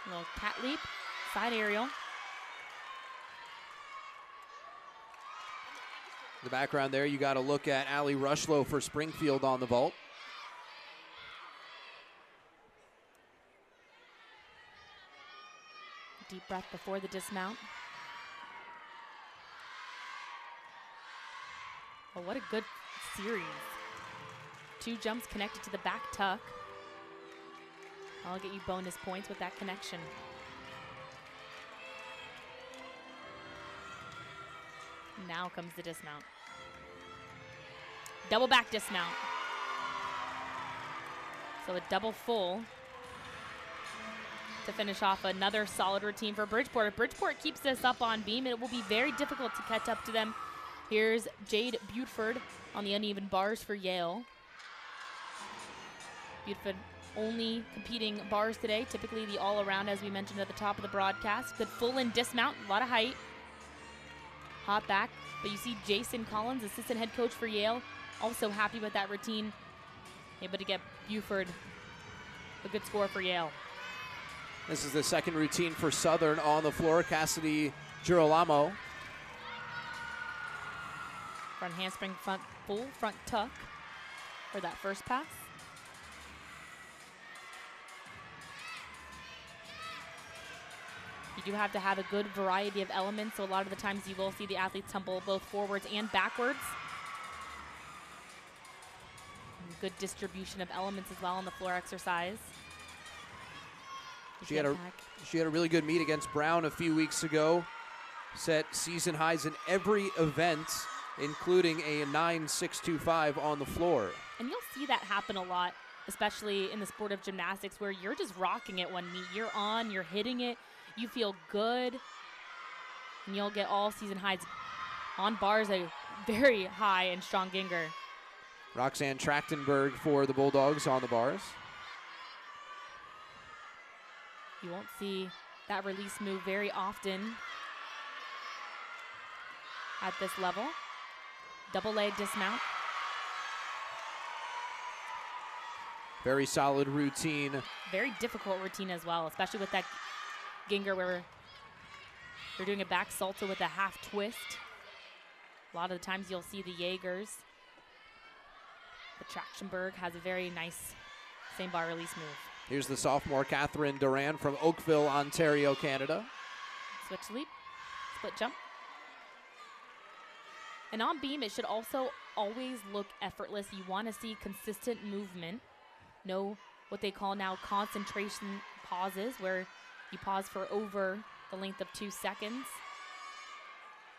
Little cat leap, side aerial. The background there, you got to look at Allie Rushlow for Springfield on the vault. Deep breath before the dismount. Oh, what a good series. 2 jumps connected to the back tuck. I'll get you bonus points with that connection. Now comes the dismount. Double back dismount. So a double full to finish off another solid routine for Bridgeport. If Bridgeport keeps this up on beam, it will be very difficult to catch up to them. Here's Jade Buford on the uneven bars for Yale. Buford only competing bars today, typically the all-around, as we mentioned at the top of the broadcast. Good full-in dismount, a lot of height. Hop back, but you see Jason Collins, assistant head coach for Yale, also happy with that routine. Able to get Buford a good score for Yale. This is the second routine for Southern on the floor. Cassidy Girolamo. Front handspring, front full, front tuck for that first pass. You do have to have a good variety of elements, so a lot of the times you will see the athletes tumble both forwards and backwards. And good distribution of elements as well on the floor exercise. She had a really good meet against Brown a few weeks ago. set season highs in every event, including a 9.625 on the floor. And you'll see that happen a lot, especially in the sport of gymnastics, where you're just rocking it one meet. You're on, you're hitting it, you feel good, and you'll get all season highs. On bars, a very high and strong Ginger. Roxanne Trachtenberg for the Bulldogs on the bars. You won't see that release move very often at this level. Double leg dismount. Very solid routine. Very difficult routine as well, especially with that Ginger where they're doing a back salto with a half twist. A lot of the times you'll see the Jaegers. But Trachtenberg has a very nice same bar release move. Here's the sophomore Catherine Duran from Oakville, Ontario, Canada. Switch leap, split jump. And on beam, it should also always look effortless. You want to see consistent movement. No, what they call now concentration pauses, where you pause for over the length of 2 seconds.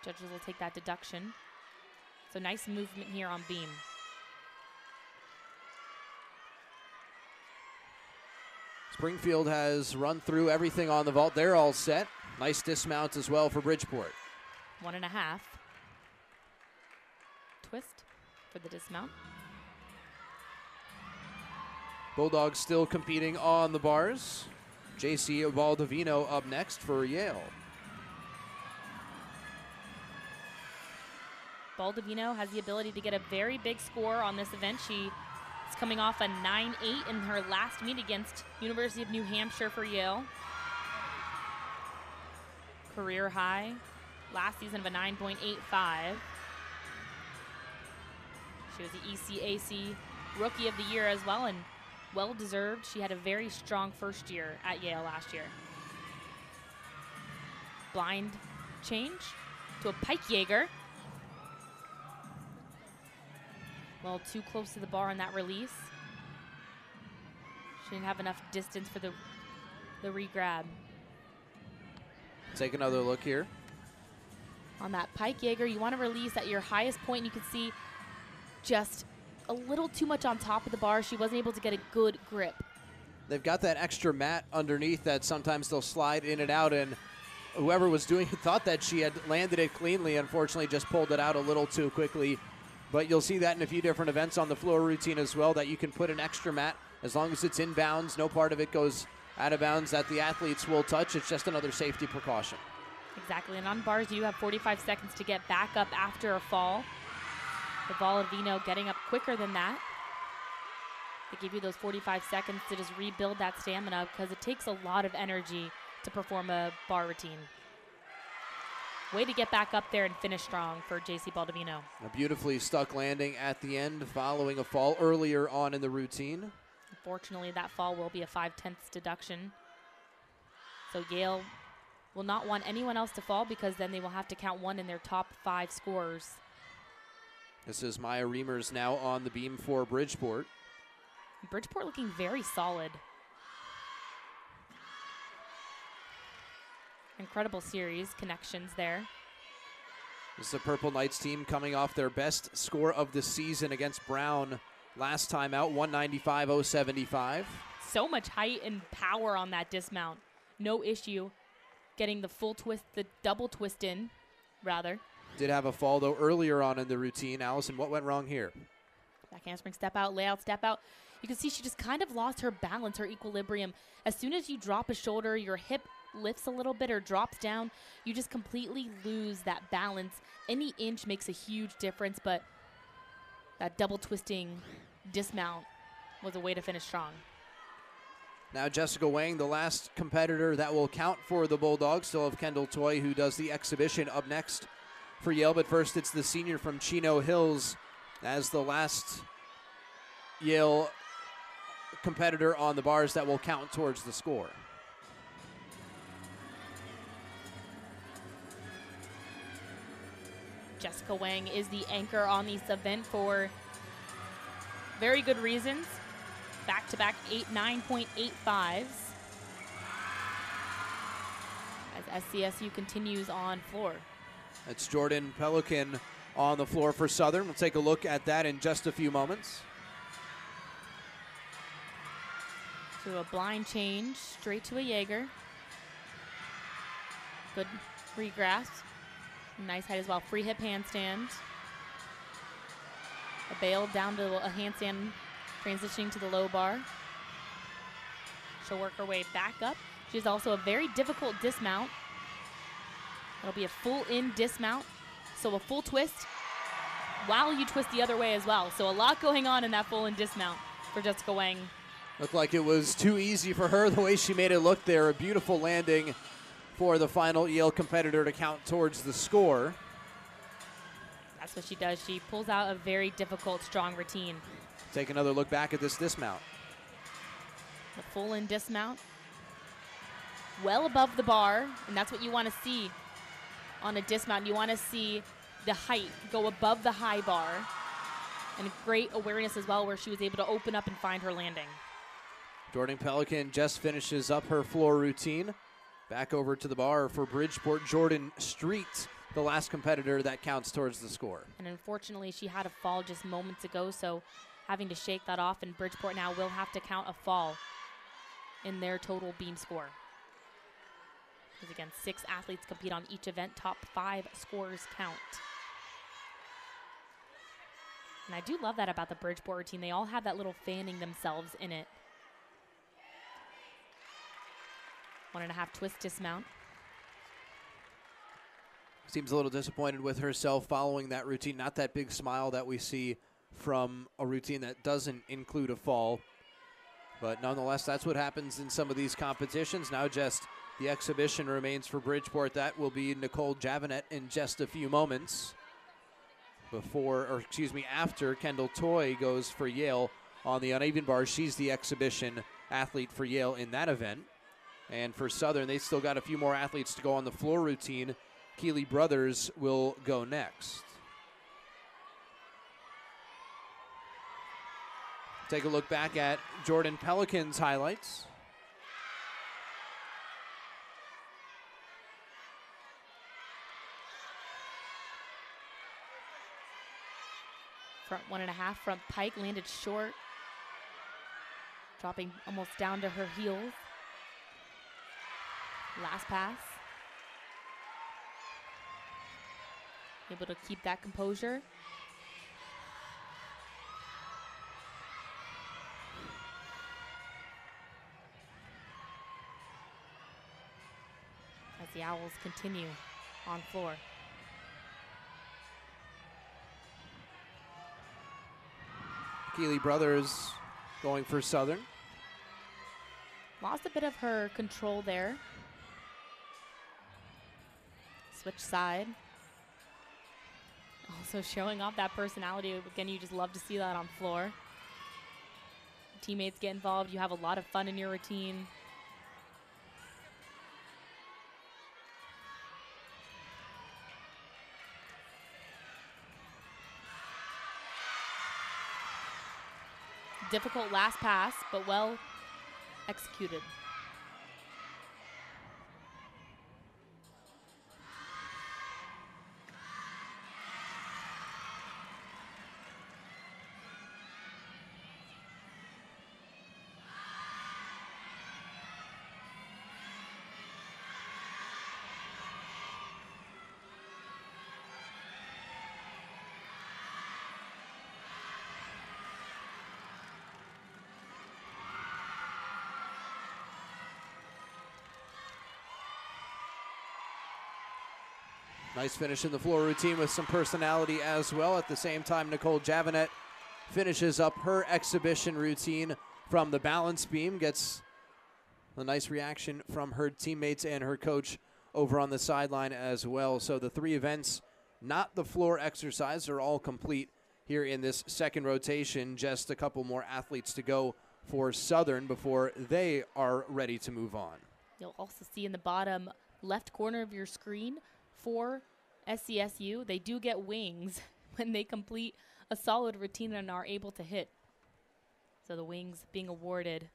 Judges will take that deduction. So nice movement here on beam. Springfield has run through everything on the vault. They're all set. Nice dismount as well for Bridgeport. 1.5. Twist for the dismount. Bulldogs still competing on the bars. JC Baldovino up next for Yale. Baldovino has the ability to get a very big score on this event. She is coming off a 9.8 in her last meet against University of New Hampshire for Yale. Career high last season of a 9.85. She was the ECAC Rookie of the Year as well, and well-deserved. She had a very strong first year at Yale last year. Blind change to a pike Jaeger. A little too close to the bar on that release. She didn't have enough distance for the re-grab. Take another look here. On that pike Jaeger, you want to release at your highest point. You can see just a little too much on top of the bar. She wasn't able to get a good grip. They've got that extra mat underneath that sometimes they'll slide in and out, and whoever was doing it thought that she had landed it cleanly. Unfortunately, just pulled it out a little too quickly. But you'll see that in a few different events on the floor routine as well, that you can put an extra mat as long as it's inbounds. No part of it goes out of bounds that the athletes will touch. It's just another safety precaution. Exactly, and on bars, you have 45 seconds to get back up after a fall. The Baldovino getting up quicker than that. They give you those 45 seconds to just rebuild that stamina, because it takes a lot of energy to perform a bar routine. Way to get back up there and finish strong for JC Baldovino. A beautifully stuck landing at the end following a fall earlier on in the routine. Unfortunately, that fall will be a 5/10 deduction. So Yale will not want anyone else to fall, because then they will have to count one in their top 5 scorers. This is Maya Reimers now on the beam for Bridgeport. Bridgeport looking very solid. Incredible series connections there. This is the Purple Knights team coming off their best score of the season against Brown last time out, 195.075. So much height and power on that dismount. No issue getting the full twist, the double twist in, rather. Did have a fall, though, earlier on in the routine. Allison, what went wrong here? Back handspring, step out, layout, step out. You can see she just kind of lost her balance, her equilibrium. As soon as you drop a shoulder, your hip lifts a little bit or drops down, you just completely lose that balance. Any inch makes a huge difference, but that double twisting dismount was a way to finish strong. Now Jessica Wang, the last competitor that will count for the Bulldogs. Still have Kendall Toy, who does the exhibition, up next for Yale. But first, it's the senior from Chino Hills as the last Yale competitor on the bars that will count towards the score. Jessica Wang is the anchor on this event for very good reasons. Back-to-back 9.85s. as SCSU continues on floor. That's Jordan Pelican on the floor for Southern. We'll take a look at that in just a few moments. To a blind change, straight to a Jaeger. Good regrasp. Nice height as well. Free hip handstand. A bail down to a handstand, transitioning to the low bar. She'll work her way back up. She has also a very difficult dismount. It'll be a full in dismount. So a full twist while you twist the other way as well. So a lot going on in that full in dismount for Jessica Wang. Looked like it was too easy for her the way she made it look there. A beautiful landing for the final Yale competitor to count towards the score. That's what she does. She pulls out a very difficult, strong routine. Take another look back at this dismount. The full in dismount. Well above the bar, and that's what you want to see on a dismount. You want to see the height go above the high bar, and great awareness as well where she was able to open up and find her landing. Jordan Pelican just finishes up her floor routine. Back over to the bar for Bridgeport. Jordan Street, the last competitor that counts towards the score. And unfortunately, she had a fall just moments ago, so having to shake that off, and Bridgeport now will have to count a fall in their total beam score. Because again, 6 athletes compete on each event. Top 5 scores count. And I do love that about the Bridgeport routine. They all have that little fanning themselves in it. 1.5 twist dismount. Seems a little disappointed with herself following that routine. Not that big smile that we see from a routine that doesn't include a fall. But nonetheless, that's what happens in some of these competitions. Now just the exhibition remains for Bridgeport. That will be Nicole Javinet in just a few moments. After Kendall Toy goes for Yale on the uneven bar. She's the exhibition athlete for Yale in that event. And for Southern, they still got a few more athletes to go on the floor routine. Keeley Brothers will go next. Take a look back at Jordan Pelican's highlights. Front 1.5, front pike landed short. Dropping almost down to her heels. Last pass. Able to keep that composure. As the Owls continue on floor. Keeley Brothers going for Southern. Lost a bit of her control there. Switch side. Also showing off that personality. Again, you just love to see that on floor. Teammates get involved. You have a lot of fun in your routine. Difficult last pass, but well executed. Nice finish in the floor routine with some personality as well. At the same time, Nicole Javinet finishes up her exhibition routine from the balance beam. Gets a nice reaction from her teammates and her coach over on the sideline as well. So the 3 events, not the floor exercise, are all complete here in this second rotation. Just a couple more athletes to go for Southern before they are ready to move on. You'll also see in the bottom left corner of your screen for SCSU, they do get wings when they complete a solid routine and are able to hit. So the wings being awarded.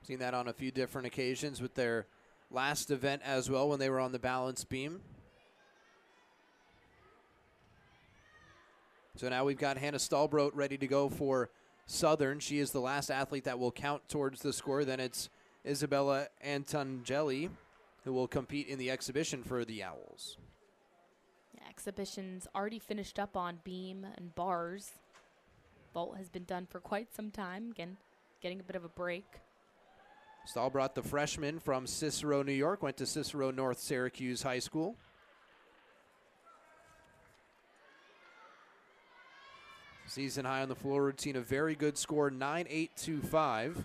Seen that on a few different occasions with their last event as well when they were on the balance beam. So now we've got Hannah Stahlbrot ready to go for Southern. She is the last athlete that will count towards the score. Then it's Isabella Antangeli who will compete in the exhibition for the Owls. Yeah, exhibition's already finished up on beam and bars. Vault has been done for quite some time. Again, getting a bit of a break. Stahlbrot, the freshman from Cicero, New York, went to Cicero North Syracuse High School. Season high on the floor routine, a very good score, 9.825.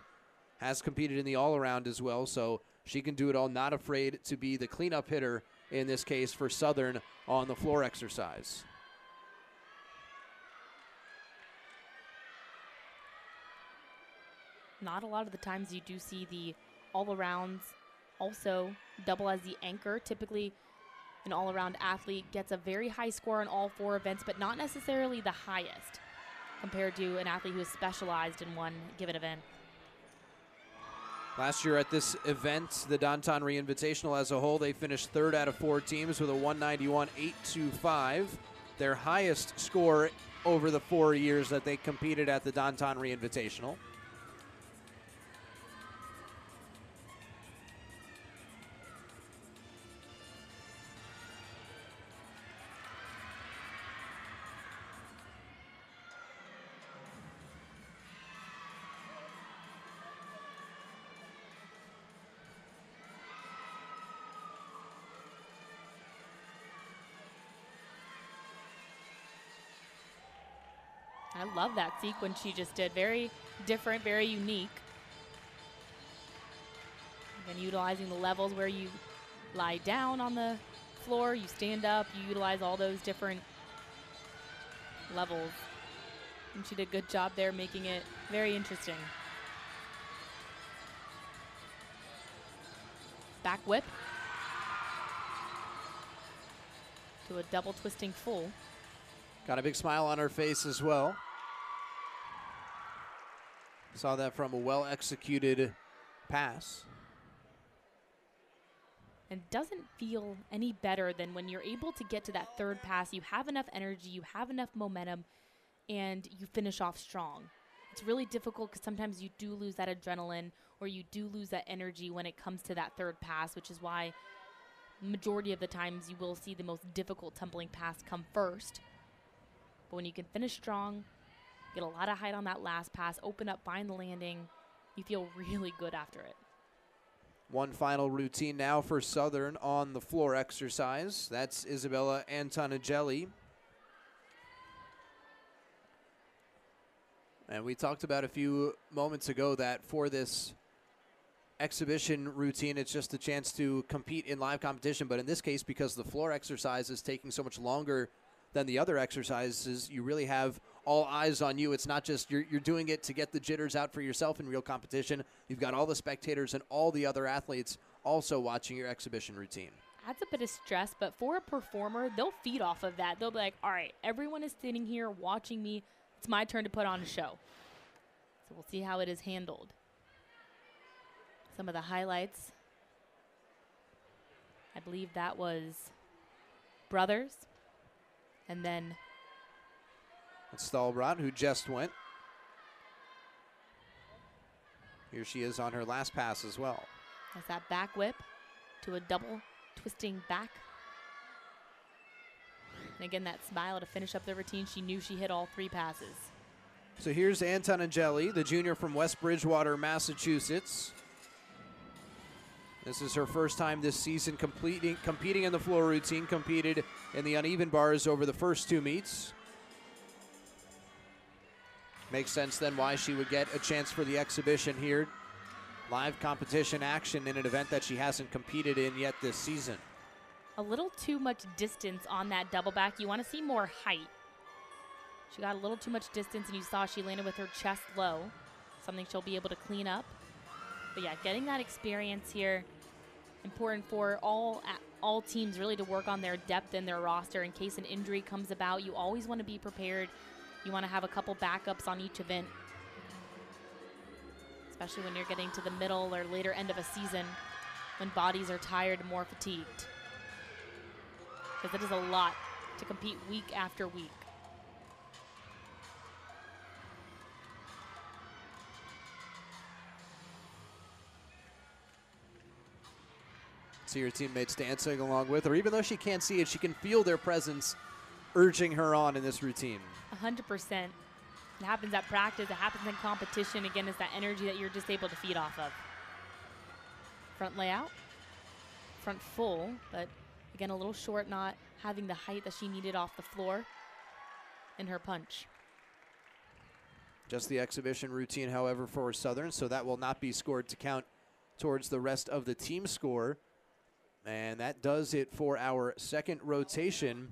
Has competed in the all-around as well, so she can do it all. Not afraid to be the cleanup hitter, in this case for Southern, on the floor exercise. Not a lot of the times you do see the all-arounds also double as the anchor. Typically, an all-around athlete gets a very high score in all 4 events, but not necessarily the highest compared to an athlete who is specialized in one given event. Last year at this event, the Tonry Invitational as a whole, they finished 3rd out of 4 teams with a 191.825. Their highest score over the 4 years that they competed at the Tonry Invitational. I love that sequence she just did. Very different, very unique. Again, utilizing the levels where you lie down on the floor, you stand up, you utilize all those different levels. And she did a good job there making it very interesting. Back whip to a double twisting full. Got a big smile on her face as well. Saw that from a well-executed pass. And doesn't feel any better than when you're able to get to that 3rd pass. You have enough energy, you have enough momentum, and you finish off strong. It's really difficult because sometimes you do lose that adrenaline or you do lose that energy when it comes to that 3rd pass, which is why majority of the times you will see the most difficult tumbling pass come first. But when you can finish strong, get a lot of height on that last pass, open up, find the landing, you feel really good after it. One final routine now for Southern on the floor exercise. That's Isabella Antangeli. And we talked about a few moments ago that for this exhibition routine, it's just a chance to compete in live competition. But in this case, because the floor exercise is taking so much longer than the other exercises, you really have all eyes on you. It's not just you're doing it to get the jitters out for yourself in real competition. You've got all the spectators and all the other athletes also watching your exhibition routine. Adds a bit of stress, but for a performer, they'll feed off of that. They'll be like, all right, everyone is sitting here watching me. It's my turn to put on a show. So we'll see how it is handled. Some of the highlights. I believe that was brothers. And then Stahlbrot, who just went. Here she is on her last pass as well. That's that back whip to a double twisting back. And again, that smile to finish up the routine. She knew she hit all 3 passes. So here's Antangeli, the junior from West Bridgewater, Massachusetts. This is her first time this season competing in the floor routine, competed in the uneven bars over the first 2 meets. Makes sense then why she would get a chance for the exhibition here. Live competition action in an event that she hasn't competed in yet this season. A little too much distance on that double back. You want to see more height. She got a little too much distance, and you saw she landed with her chest low. Something she'll be able to clean up. But yeah, getting that experience here, important for all teams really to work on their depth in their roster in case an injury comes about. You always want to be prepared. You want to have a couple backups on each event, especially when you're getting to the middle or later end of a season. when bodies are tired and more fatigued. Because it is a lot to compete week after week. See her teammates dancing along with her. Even though she can't see it, she can feel their presence urging her on in this routine. 100%. It happens at practice. It happens in competition. Again, it's that energy that you're just able to feed off of. Front layout. Front full, but again, a little short, not having the height that she needed off the floor in her punch. Just the exhibition routine, however, for Southern, so that will not be scored to count towards the rest of the team score. And that does it for our second rotation.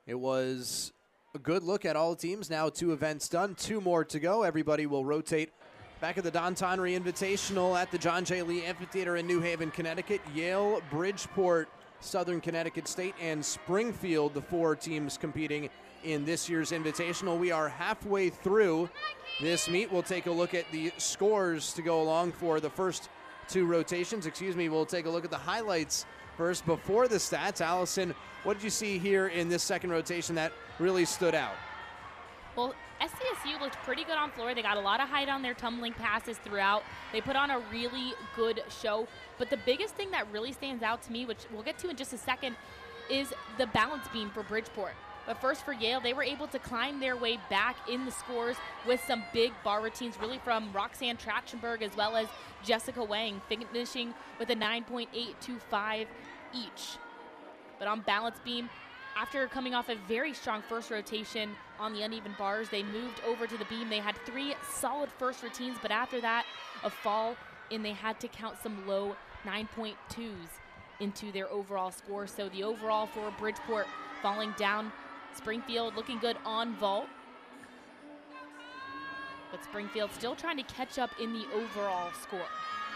It was a good look at all teams. Now 2 events done, 2 more to go. Everybody will rotate back at the Don Tonry Invitational at the John J. Lee Amphitheater in New Haven, Connecticut. Yale, Bridgeport, Southern Connecticut State, and Springfield, the 4 teams competing in this year's Invitational. We are halfway through this meet. We'll take a look at the scores to go along for the first 2 rotations. We'll take a look at the highlights first before the stats. Allison, what did you see here in this second rotation that really stood out? Well, SCSU looked pretty good on floor. They got a lot of height on their tumbling passes throughout. They put on a really good show. But the biggest thing that really stands out to me, which we'll get to in just a second, is the balance beam for Bridgeport. But first for Yale, they were able to climb their way back in the scores with some big bar routines, really from Roxanne Trachtenberg as well as Jessica Wang, finishing with a 9.825 each. But on balance beam, after coming off a very strong first rotation on the uneven bars, they moved over to the beam. They had 3 solid first routines, but after that, a fall, and they had to count some low 9.2s into their overall score. So the overall for Bridgeport falling down. Springfield looking good on vault. But Springfield still trying to catch up in the overall score.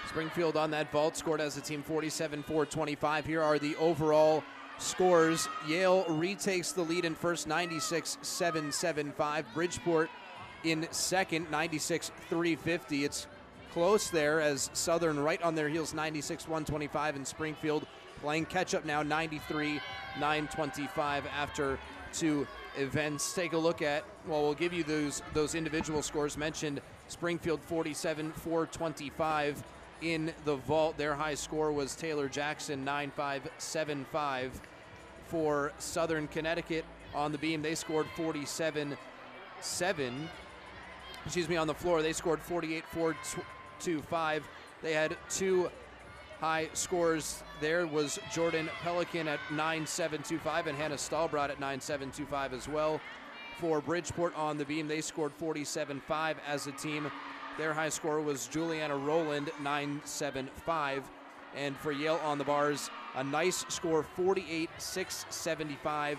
Springfield on that vault scored as a team 47-425. Here are the overall scores. Yale retakes the lead in first, 96-775. Bridgeport in second, 96-350. It's close there as Southern right on their heels, 96-125, and Springfield playing catch-up now, 93-925 after 2 events. Take a look at, well, we'll give you those individual scores mentioned. Springfield 47-425 in the vault. Their high score was Taylor Jackson, 9.575. For Southern Connecticut on the beam, they scored 47-7. On the floor, they scored 48-425. They had 2 high scores. There was Jordan Pelican at 9.725 and Hannah Stahlbrot at 9.725 as well. For Bridgeport on the beam, they scored 47-5 as a team. Their high score was Juliana Rowland, 9.75. And for Yale on the bars, a nice score, 48-675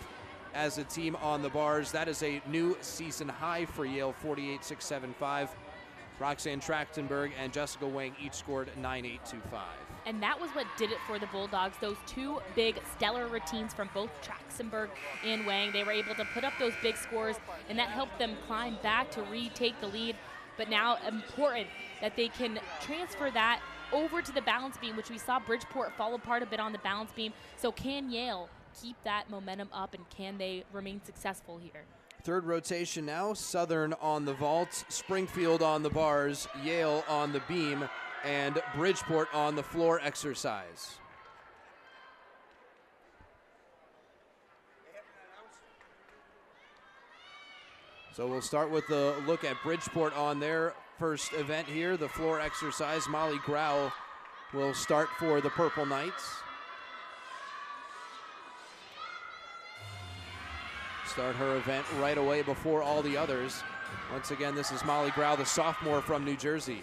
as a team on the bars. That is a new season high for Yale, 48-675. Roxanne Trachtenberg and Jessica Wang each scored 9.825. And that was what did it for the Bulldogs. Those 2 big stellar routines from both Trachtenberg and Wang. They were able to put up those big scores, and that helped them climb back to retake the lead. But now important that they can transfer that over to the balance beam, which we saw Bridgeport fall apart a bit on the balance beam. So can Yale keep that momentum up, and can they remain successful here? Third rotation now, Southern on the vault, Springfield on the bars, Yale on the beam, and Bridgeport on the floor exercise. So we'll start with a look at Bridgeport on their first event here, the floor exercise. Molly Grau will start for the Purple Knights. Start her event right away before all the others. Once again, this is Molly Grau, the sophomore from New Jersey.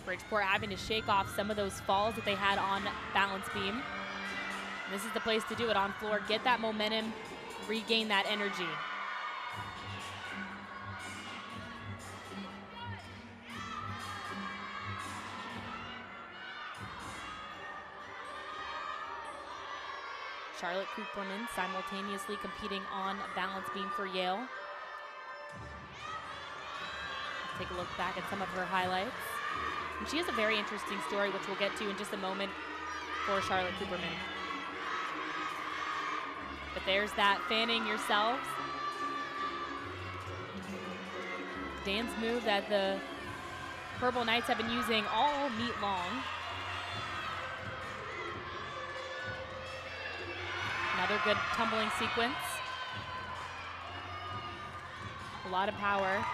Bridgeport having to shake off some of those falls that they had on balance beam. And this is the place to do it on floor. Get that momentum, regain that energy. Charlotte Cooperman simultaneously competing on balance beam for Yale. Let's take a look back at some of her highlights. And she has a very interesting story, which we'll get to in just a moment, for Charlotte Cooperman. But there's that fanning yourselves. Dance move that the Purple Knights have been using all meet long. Another good tumbling sequence. A lot of power.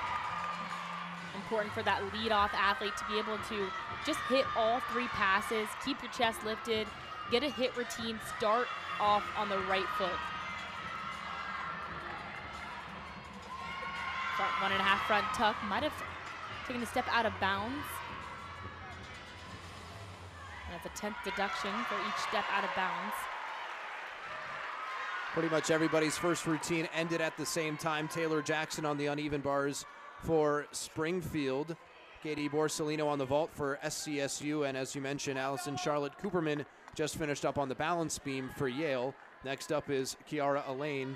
Important for that lead-off athlete to be able to just hit all 3 passes, keep your chest lifted, get a hit routine, start off on the right foot. Front 1.5 front tuck, might have taken a step out of bounds. And that's a 10th deduction for each step out of bounds. Pretty much everybody's first routine ended at the same time. Taylor Jackson on the uneven bars for Springfield. Katie Borsellino on the vault for SCSU. And as you mentioned, Allison Charlotte Cooperman just finished up on the balance beam for Yale. Next up is Kiara Elaine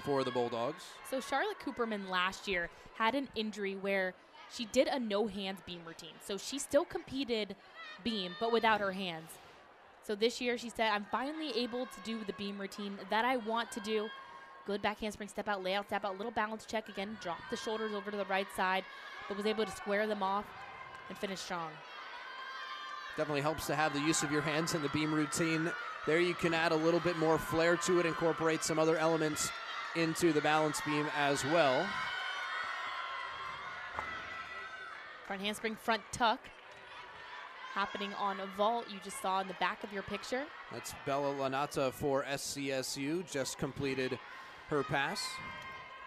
for the Bulldogs. So Charlotte Cooperman last year had an injury where she did a no hands beam routine. So she still competed beam, but without her hands. So this year she said, I'm finally able to do the beam routine that I want to do. Good back handspring, step out, layout, step out, little balance check again, drop the shoulders over to the right side, but was able to square them off and finish strong. Definitely helps to have the use of your hands in the beam routine. There you can add a little bit more flair to it, incorporate some other elements into the balance beam as well. Front handspring, front tuck. Happening on a vault you just saw in the back of your picture. That's Bella Lanata for SCSU, just completed her pass.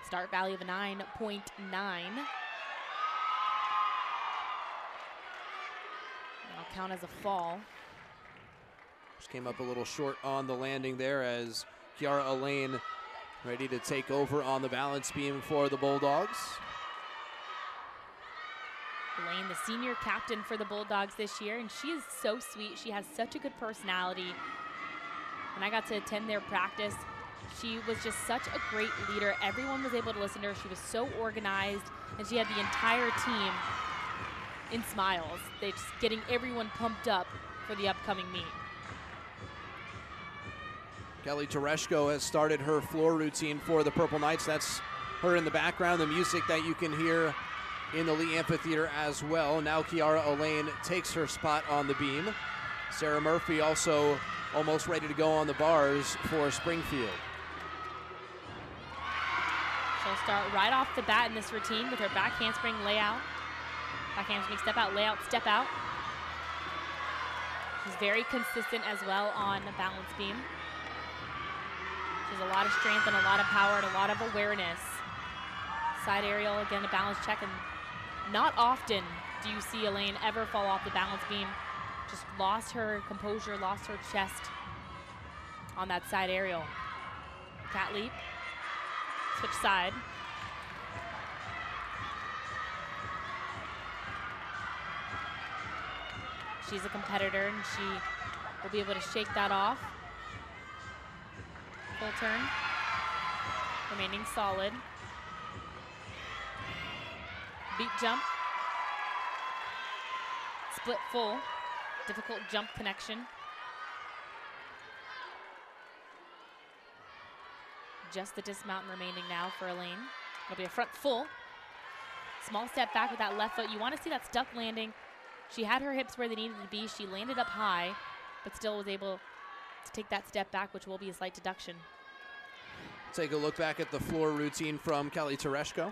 Start value of a 9.9. That'll count as a fall. Just came up a little short on the landing there as Kiara Elaine ready to take over on the balance beam for the Bulldogs. Elaine, the senior captain for the Bulldogs this year, and she is so sweet. She has such a good personality. When I got to attend their practice, she was just such a great leader. Everyone was able to listen to her. She was so organized, and she had the entire team in smiles. They're just getting everyone pumped up for the upcoming meet. Kelly Tereshko has started her floor routine for the Purple Knights. That's her in the background, the music that you can hear in the Lee Amphitheater as well. Now Kiara Elaine takes her spot on the beam. Sarah Murphy also almost ready to go on the bars for Springfield. She'll start right off the bat in this routine with her back handspring layout. Back handspring step out, layout, step out. She's very consistent as well on the balance beam. She has a lot of strength and a lot of power and a lot of awareness. Side aerial, again, a balance check, and not often do you see Elaine ever fall off the balance beam. Just lost her composure, lost her chest on that side aerial. Cat leap, switch side. She's a competitor and she will be able to shake that off. Full turn, remaining solid. Beat jump, split full, difficult jump connection. Just the dismount remaining now for Elaine. It'll be a front full. Small step back with that left foot. You want to see that stuck landing. She had her hips where they needed to be. She landed up high, but still was able to take that step back, which will be a slight deduction. Take a look back at the floor routine from Kelly Tereshko.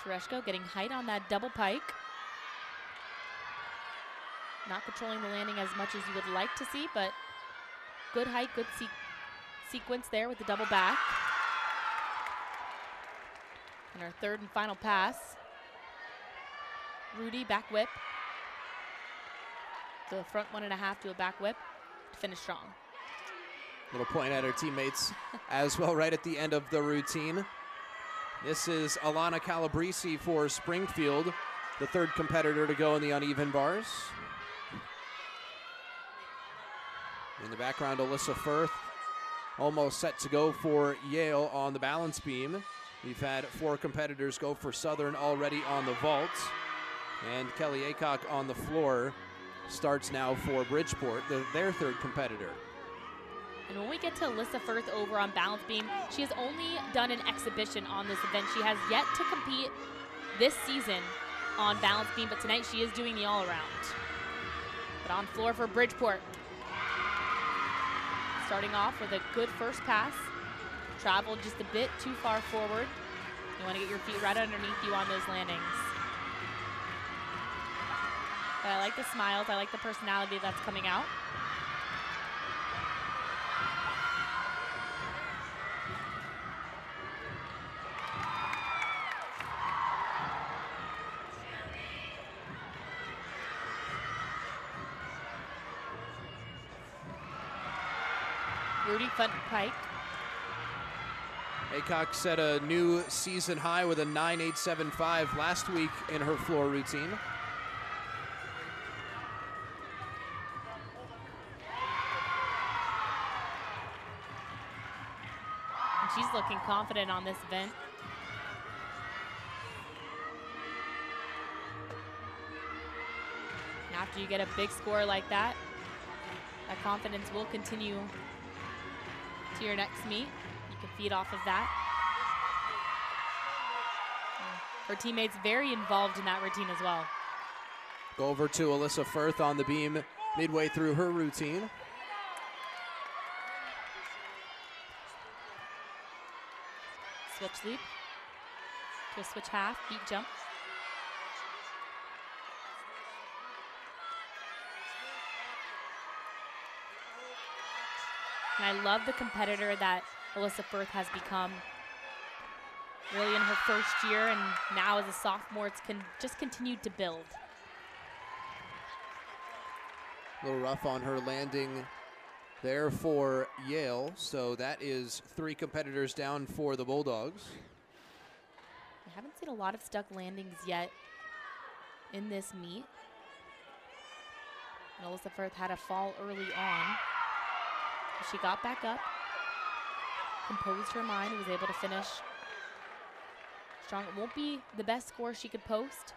Tereshko getting height on that double pike. Not controlling the landing as much as you would like to see, but good height, good sequence there with the double back. And our third and final pass. Rudy, back whip. The front 1.5 to a back whip to finish strong. Little point at her teammates as well right at the end of the routine. This is Alana Calabrese for Springfield, the third competitor to go in the uneven bars. In the background, Alyssa Firth, almost set to go for Yale on the balance beam. We've had 4 competitors go for Southern already on the vault. And Kelly Aycock on the floor starts now for Bridgeport, their third competitor. And when we get to Alyssa Firth over on balance beam, she has only done an exhibition on this event. She has yet to compete this season on balance beam, but tonight she is doing the all-around. But on floor for Bridgeport. Starting off with a good first pass. Traveled just a bit too far forward. You want to get your feet right underneath you on those landings. But I like the smiles. I like the personality that's coming out. Rudy front pike. Aycock set a new season high with a 9.875 last week in her floor routine. And she's looking confident on this event. And after you get a big score like that, that confidence will continue to your next meet. You can feed off of that. Her teammates very involved in that routine as well. Go over to Alyssa Firth on the beam midway through her routine. Switch leap to a switch half, beat jump. And I love the competitor that Alyssa Firth has become. Really in her first year, and now as a sophomore, it's just continued to build. A little rough on her landing there for Yale, so that is 3 competitors down for the Bulldogs. I haven't seen a lot of stuck landings yet in this meet. And Alyssa Firth had a fall early on. She got back up, composed her mind, and was able to finish strong. It won't be the best score she could post,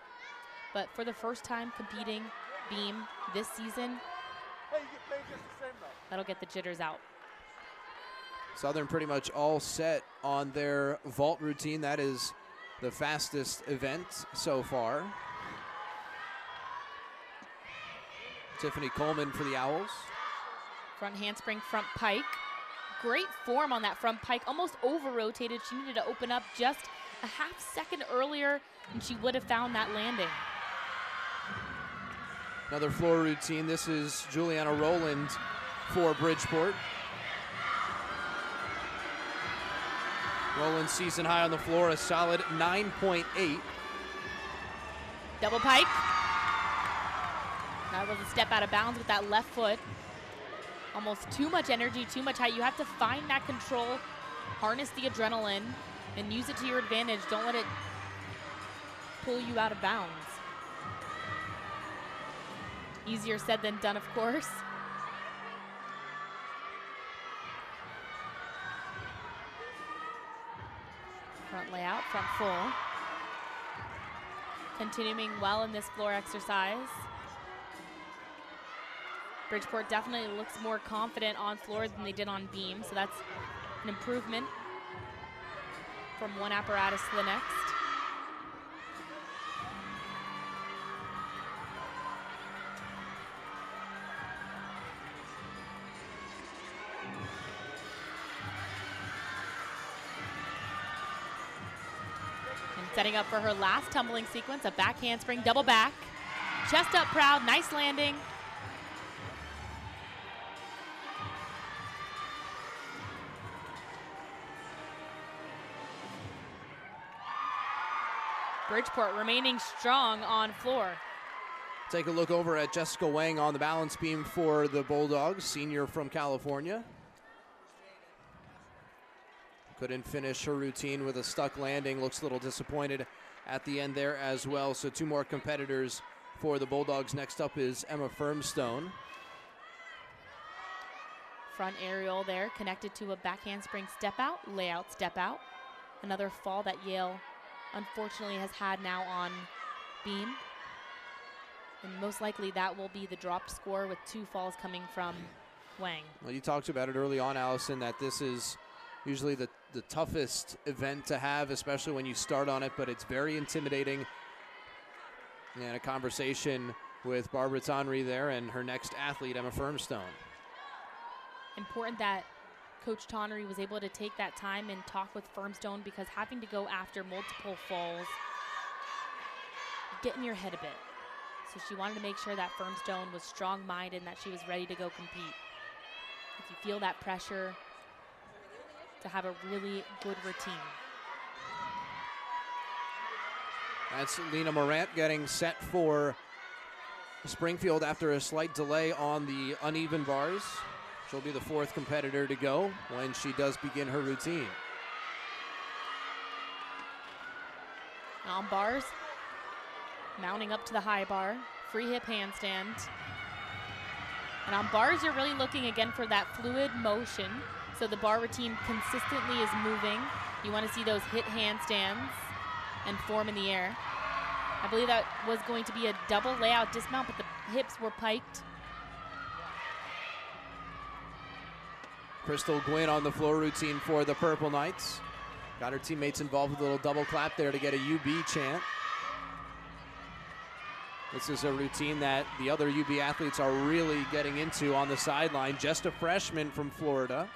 but for the first time competing beam this season, that'll get the jitters out. Southern pretty much all set on their vault routine. That is the fastest event so far. Tiffany Coleman for the Owls. Front handspring, front pike. Great form on that front pike, almost over-rotated. She needed to open up just a half second earlier, and she would have found that landing. Another floor routine. This is Juliana Rowland for Bridgeport. Rowland season high on the floor, a solid 9.8. Double pike. That was a step out of bounds with that left foot. Almost too much energy, too much height. You have to find that control, harness the adrenaline, and use it to your advantage. Don't let it pull you out of bounds. Easier said than done, of course. Front layout, front full. Continuing well in this floor exercise. Bridgeport definitely looks more confident on floor than they did on beam, so that's an improvement from one apparatus to the next. And setting up for her last tumbling sequence, a back handspring, double back. Chest up proud, nice landing. Bridgeport remaining strong on floor. Take a look over at Jessica Wang on the balance beam for the Bulldogs, senior from California. Couldn't finish her routine with a stuck landing. Looks a little disappointed at the end there as well. So 2 more competitors for the Bulldogs. Next up is Emma Firmstone. Front aerial there, connected to a back handspring step out, layout step out. Another fall that Yale unfortunately has had now on beam. And most likely that will be the dropped score with 2 falls coming from Wang. Well, you talked about it early on, Allison, that this is usually the toughest event to have, especially when you start on it, but it's very intimidating. And a conversation with Barbara Tonry there and her next athlete, Emma Firmstone. Important that Coach Tonry was able to take that time and talk with Firmstone, because having to go after multiple falls get in your head a bit. So she wanted to make sure that Firmstone was strong-minded and that she was ready to go compete. If you feel that pressure to have a really good routine. That's Lena Morant getting set for Springfield after a slight delay on the uneven bars. She'll be the 4th competitor to go when she does begin her routine. On bars, mounting up to the high bar, free hip handstand. And on bars, you're really looking again for that fluid motion. So the bar routine consistently is moving. You want to see those hit handstands and form in the air. I believe that was going to be a double layout dismount, but the hips were piked. Crystal Gwynn on the floor routine for the Purple Knights. Got her teammates involved with a little double clap there to get a UB chant. This is a routine that the other UB athletes are really getting into on the sideline. Just a freshman from Florida.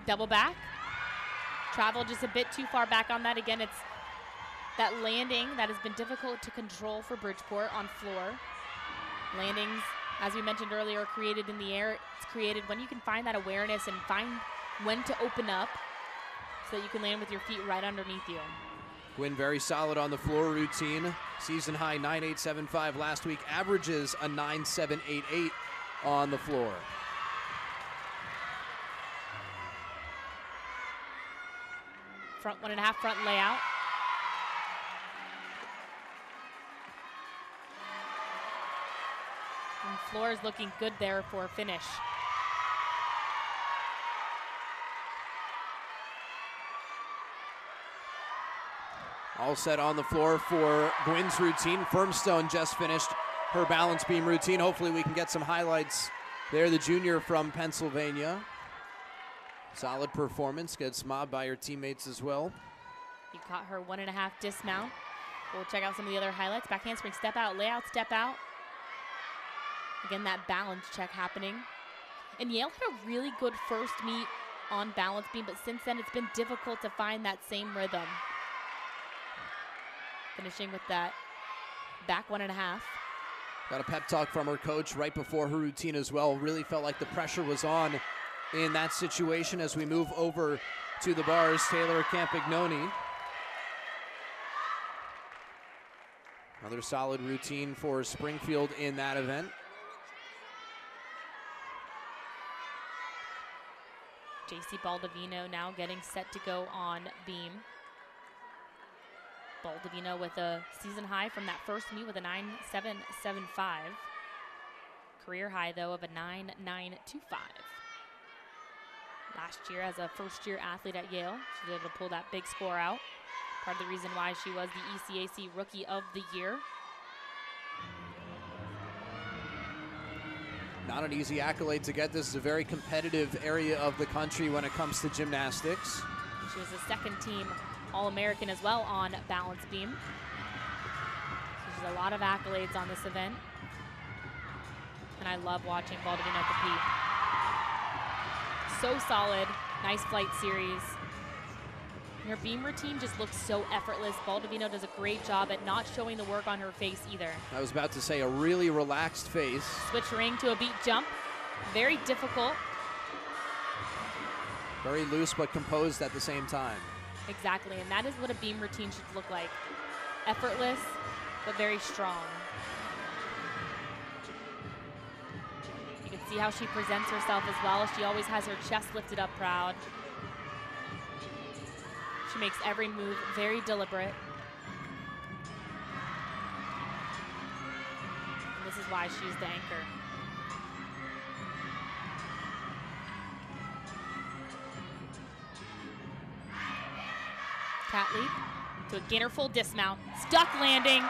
Double back. Travel just a bit too far back on that. Again, it's that landing that has been difficult to control for Bridgeport on floor. Landings, as we mentioned earlier, are created in the air. It's created when you can find that awareness and find when to open up so that you can land with your feet right underneath you. Gwynn very solid on the floor routine. Season high 9.875 last week. Averages a 9.788 on the floor. Front 1.5 front layout. And floor is looking good there for a finish. All set on the floor for Gwynn's routine. Firmstone just finished her balance beam routine. Hopefully we can get some highlights there. The junior from Pennsylvania. Solid performance, gets mobbed by her teammates as well. You caught her 1.5 dismount. We'll check out some of the other highlights. Back handspring, step out, layout, step out. Again, that balance check happening. And Yale had a really good first meet on balance beam, but since then it's been difficult to find that same rhythm. Finishing with that back 1.5. Got a pep talk from her coach right before her routine as well. Really felt like the pressure was on in that situation. As we move over to the bars, Taylor Campagnoni. Another solid routine for Springfield in that event. JC Baldovino now getting set to go on beam. Baldovino with a season high from that first meet with a 9.775. Career high, though, of a 9.925. Last year, as a first-year athlete at Yale, she was able to pull that big score out. Part of the reason why she was the ECAC Rookie of the Year. Not an easy accolade to get. This is a very competitive area of the country when it comes to gymnastics. She was a second-team All-American as well on balance beam. So there's a lot of accolades on this event. And I love watching Baldovino compete. So solid, nice flight series. And her beam routine just looks so effortless. Baldovino does a great job at not showing the work on her face either. I was about to say, a really relaxed face. Switch ring to a beat jump. Very difficult. Very loose but composed at the same time. Exactly, and that is what a beam routine should look like. Effortless, but very strong. You can see how she presents herself as well. She always has her chest lifted up proud. She makes every move very deliberate. And this is why she's the anchor. Cat leap to a gainer full dismount. Stuck landing.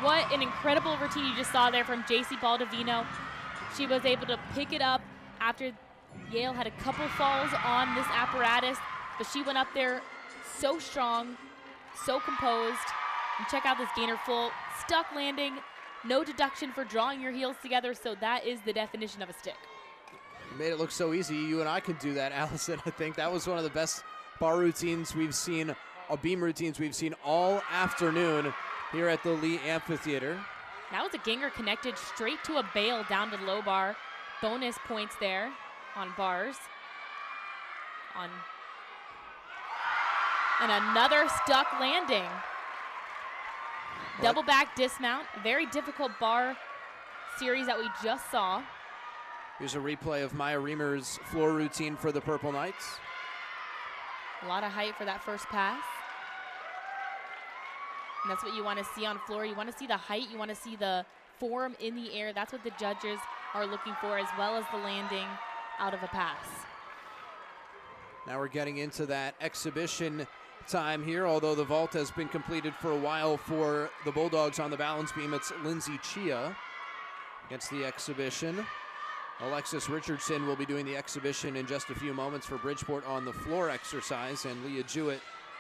What an incredible routine you just saw there from JC Baldovino. She was able to pick it up after Yale had a couple falls on this apparatus, but she went up there so strong, so composed. And check out this gainer full, stuck landing, no deduction for drawing your heels together, so that is the definition of a stick. You made it look so easy. You and I could do that, Allison. I think that was one of the best bar routines we've seen, beam routines we've seen all afternoon here at the Lee Amphitheater. That was a ganger connected straight to a bail down to the low bar. Bonus points there on bars. And another stuck landing. Double back dismount, very difficult bar series that we just saw. Here's a replay of Maya Reamer's floor routine for the Purple Knights. A lot of height for that first pass. And that's what you want to see on floor. You want to see the height, you want to see the form in the air. That's what the judges are looking for, as well as the landing out of a pass. Now we're getting into that exhibition time here, although the vault has been completed for a while for the Bulldogs on the balance beam. It's Lindsay Chia against the exhibition. Alexis Richardson will be doing the exhibition in just a few moments for Bridgeport on the floor exercise, and Leah Jewett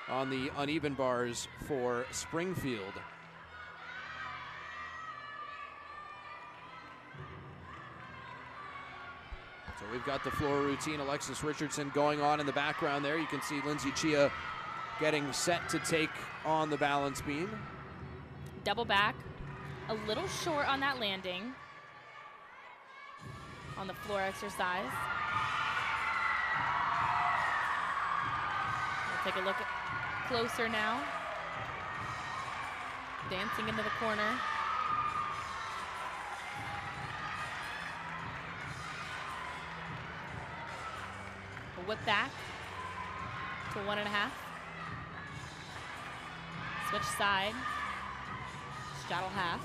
on the uneven bars for Springfield. So we've got the floor routine. Alexis Richardson going on in the background there. You can see Lindsay Chia getting set to take on the balance beam. Double back, a little short on that landing on the floor exercise. We'll take a look closer now. Dancing into the corner. A whip back to 1.5. Switch side, straddle half.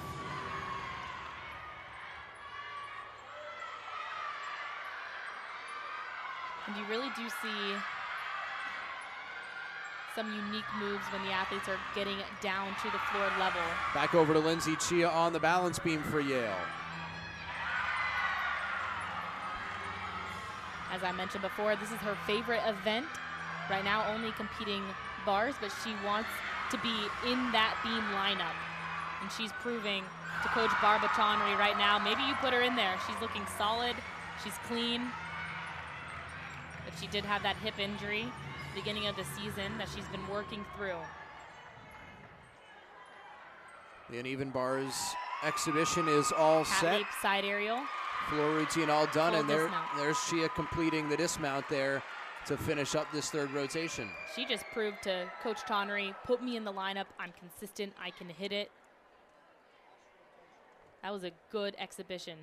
And you really do see some unique moves when the athletes are getting down to the floor level. Back over to Lindsay Chia on the balance beam for Yale. As I mentioned before, this is her favorite event. Right now only competing bars, but she wants to be in that beam lineup. And she's proving to Coach Barbara Tonry right now. Maybe you put her in there. She's looking solid. She's clean. But she did have that hip injury at the beginning of the season that she's been working through. The uneven bars exhibition is all Hat set. leap, side aerial. Floor routine all done, Full and dismount. there's Chia completing the dismount there to finish up this third rotation. She just proved to Coach Tonry, put me in the lineup. I'm consistent. I can hit it. That was a good exhibition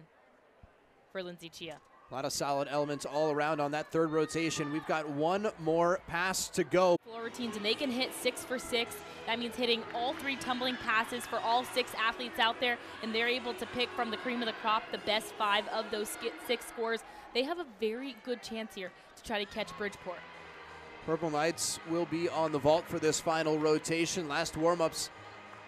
for Lindsay Chia. A lot of solid elements all around on that third rotation. We've got one more pass to go. Floor routines, and they can hit 6 for 6. That means hitting all 3 tumbling passes for all 6 athletes out there, and they're able to pick from the cream of the crop the best 5 of those 6 scores. They have a very good chance here to try to catch Bridgeport. Purple Knights will be on the vault for this final rotation. Last warm-ups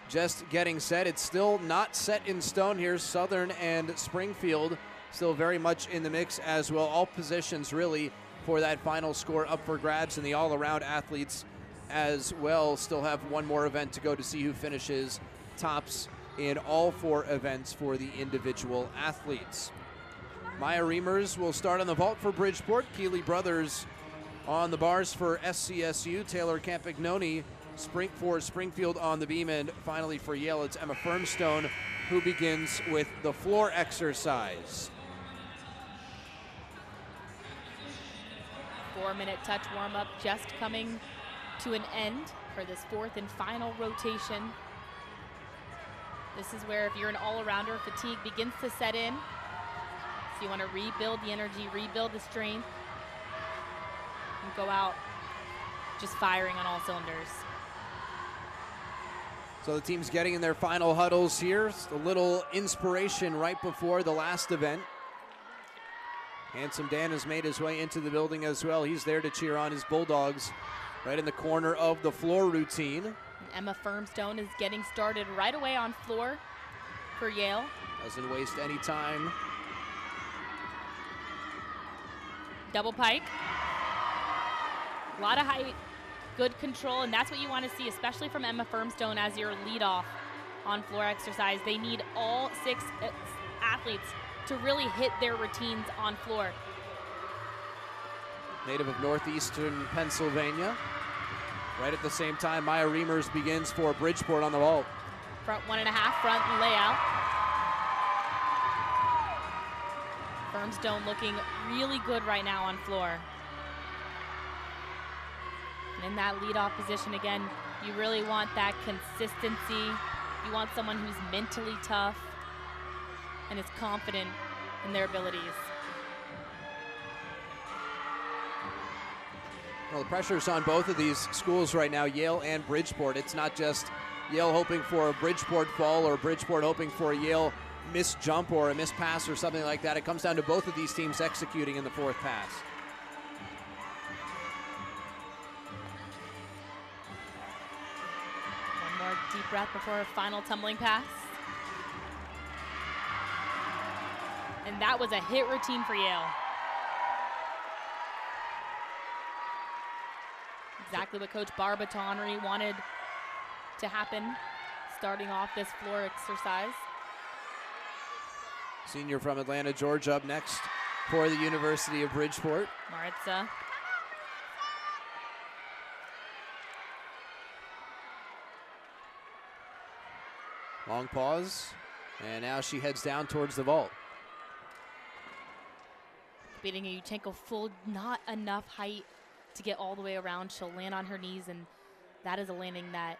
just getting set. It's still not set in stone here. Southern and Springfield still very much in the mix as well. All positions really for that final score up for grabs, and the all-around athletes as well still have one more event to go to see who finishes tops in all 4 events for the individual athletes. Maya Reimers will start on the vault for Bridgeport. Keeley Brothers on the bars for SCSU. Taylor Campagnoni for Springfield on the beam, and finally for Yale, it's Emma Firmstone who begins with the floor exercise. 4-minute touch warm-up just coming to an end for this 4th and final rotation. This is where, if you're an all-arounder, fatigue begins to set in. So you want to rebuild the energy, rebuild the strength, and go out just firing on all cylinders. So the team's getting in their final huddles here. Just a little inspiration right before the last event. Handsome Dan has made his way into the building as well. He's there to cheer on his Bulldogs right in the corner of the floor routine. Emma Firmstone is getting started right away on floor. for Yale. Doesn't waste any time. Double pike. A lot of height, good control, and that's what you want to see, especially from Emma Firmstone as your leadoff on floor exercise. They need all 6 athletes to really hit their routines on floor. Native of northeastern Pennsylvania. Right at the same time, Maya Reimers begins for Bridgeport on the vault. Front 1.5, front layout. Firmstone looking really good right now on floor. And in that leadoff position again, you really want that consistency. You want someone who's mentally tough and is confident in their abilities. Well, the pressure's on both of these schools right now, Yale and Bridgeport. It's not just Yale hoping for a Bridgeport fall or Bridgeport hoping for a Yale missed jump or a missed pass or something like that. It comes down to both of these teams executing in the 4th pass. One more deep breath before a final tumbling pass. And that was a hit routine for Yale. Exactly what Coach Barbara Tonry wanted to happen starting off this floor exercise. Senior from Atlanta, Georgia, up next for the University of Bridgeport. Maritza. Long pause, and now she heads down towards the vault. Beating a Yuchenko full, not enough height to get all the way around. She'll land on her knees, and that is a landing that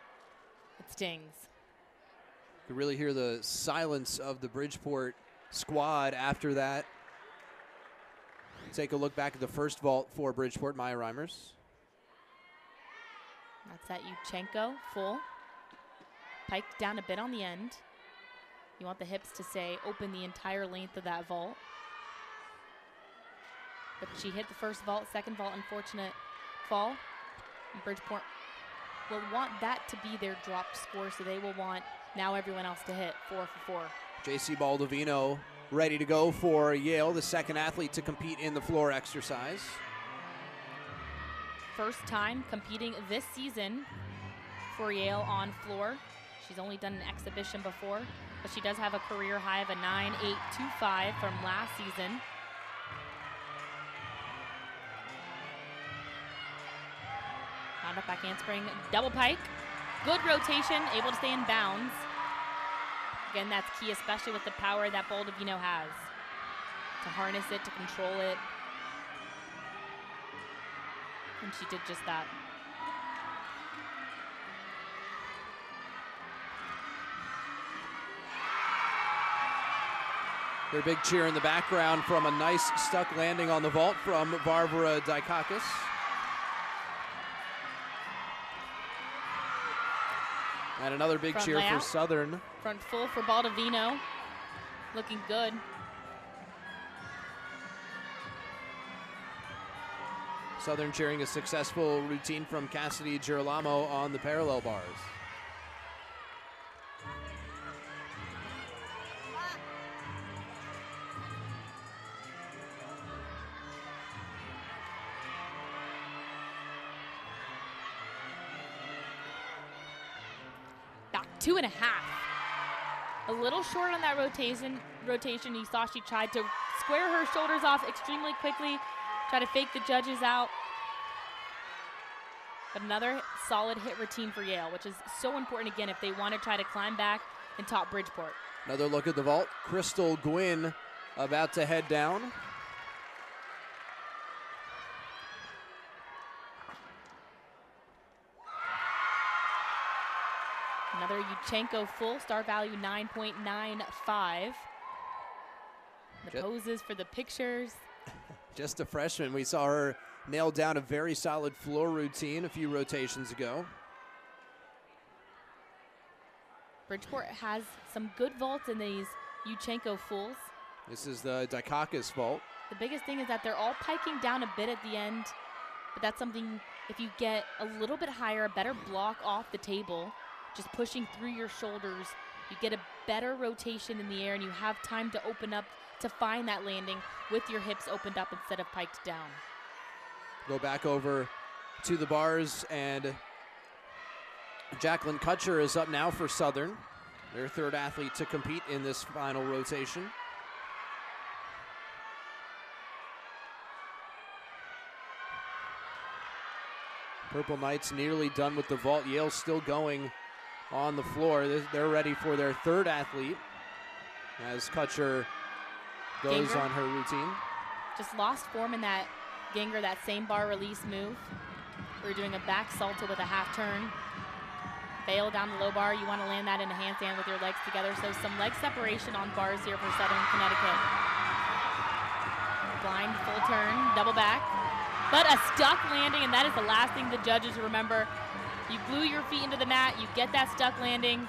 it stings. You can really hear the silence of the Bridgeport squad after that. Take a look back at the first vault for Bridgeport, Maya Reimers. That's that Yuchenko full. Piked down a bit on the end. You want the hips to stay open the entire length of that vault. But she hit the first vault, second vault, unfortunate fall. And Bridgeport will want that to be their dropped score, so they will want now everyone else to hit 4 for 4. JC Baldovino ready to go for Yale, the second athlete to compete in the floor exercise. First time competing this season for Yale on floor. She's only done an exhibition before, but she does have a career high of a 9.825 from last season. Round up back handspring, double pike. Good rotation, able to stay in bounds. Again, that's key, especially with the power that Baldovino has. To harness it, to control it. And she did just that. Their big cheer in the background from a nice stuck landing on the vault from Barbara Dykakis. And another big cheer for Southern. Front full for Baldovino. Looking good. Southern cheering a successful routine from Cassidy Girolamo on the parallel bars. Back 2.5. A little short on that rotation. You saw she tried to square her shoulders off extremely quickly, try to fake the judges out. But another solid hit routine for Yale, which is so important again if they want to try to climb back and top Bridgeport. Another look at the vault. Crystal Gwynn about to head down. Another Yuchenko full, star value 9.95. The poses for the pictures. Just a freshman. We saw her nail down a very solid floor routine a few rotations ago. Bridgeport has some good vaults in these Yuchenko fulls. This is the Dykakis vault. The biggest thing is that they're all piking down a bit at the end, but that's something, if you get a little bit higher, a better block off the table, just pushing through your shoulders, you get a better rotation in the air and you have time to open up to find that landing with your hips opened up instead of piked down. Go back over to the bars, and Jacqueline Kutcher is up now for Southern, their third athlete to compete in this final rotation. Purple Knights nearly done with the vault. Yale still going on the floor. They're ready for their third athlete as Kutcher goes on her routine. Just lost form in that Ganger, that same bar release move. We're doing a back salto with a half turn. Bail down the low bar. You want to land that in a handstand with your legs together. So some leg separation on bars here for Southern Connecticut. Blind full turn, double back. But a stuck landing, and that is the last thing the judges remember. You glue your feet into the mat, you get that stuck landing.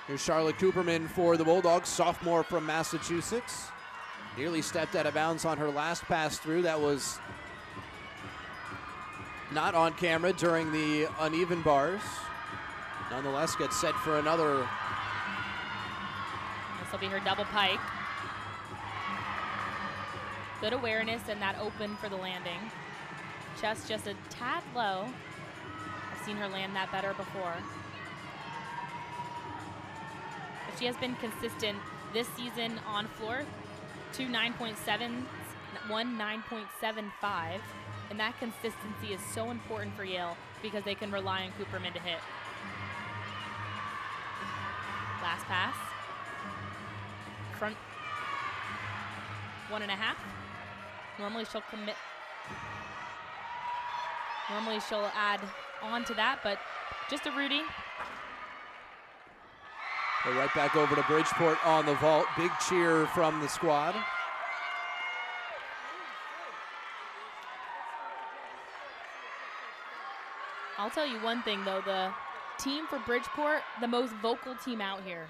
Here's Charlotte Cooperman for the Bulldogs, sophomore from Massachusetts. Nearly stepped out of bounds on her last pass through. That was not on camera during the uneven bars. Nonetheless, gets set for another. This will be her double pike. Good awareness and that open for the landing. Chest just a tad low. I've seen her land that better before. But she has been consistent this season on floor. 2 9.7s, 1 9.75. And that consistency is so important for Yale because they can rely on Cooperman to hit. Last pass. Front 1.5. Normally she'll commit. Normally she'll add on to that, but just a Rudy. Go right back over to Bridgeport on the vault. Big cheer from the squad. I'll tell you one thing though, the team for Bridgeport, the most vocal team out here.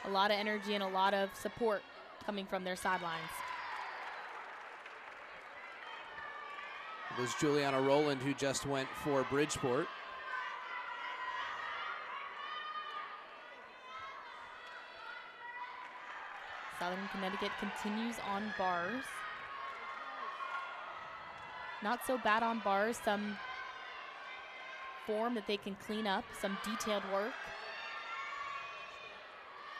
A lot of energy and a lot of support coming from their sidelines. It was Juliana Rowland who just went for Bridgeport. Southern Connecticut continues on bars. Not so bad on bars, some form that they can clean up, some detailed work.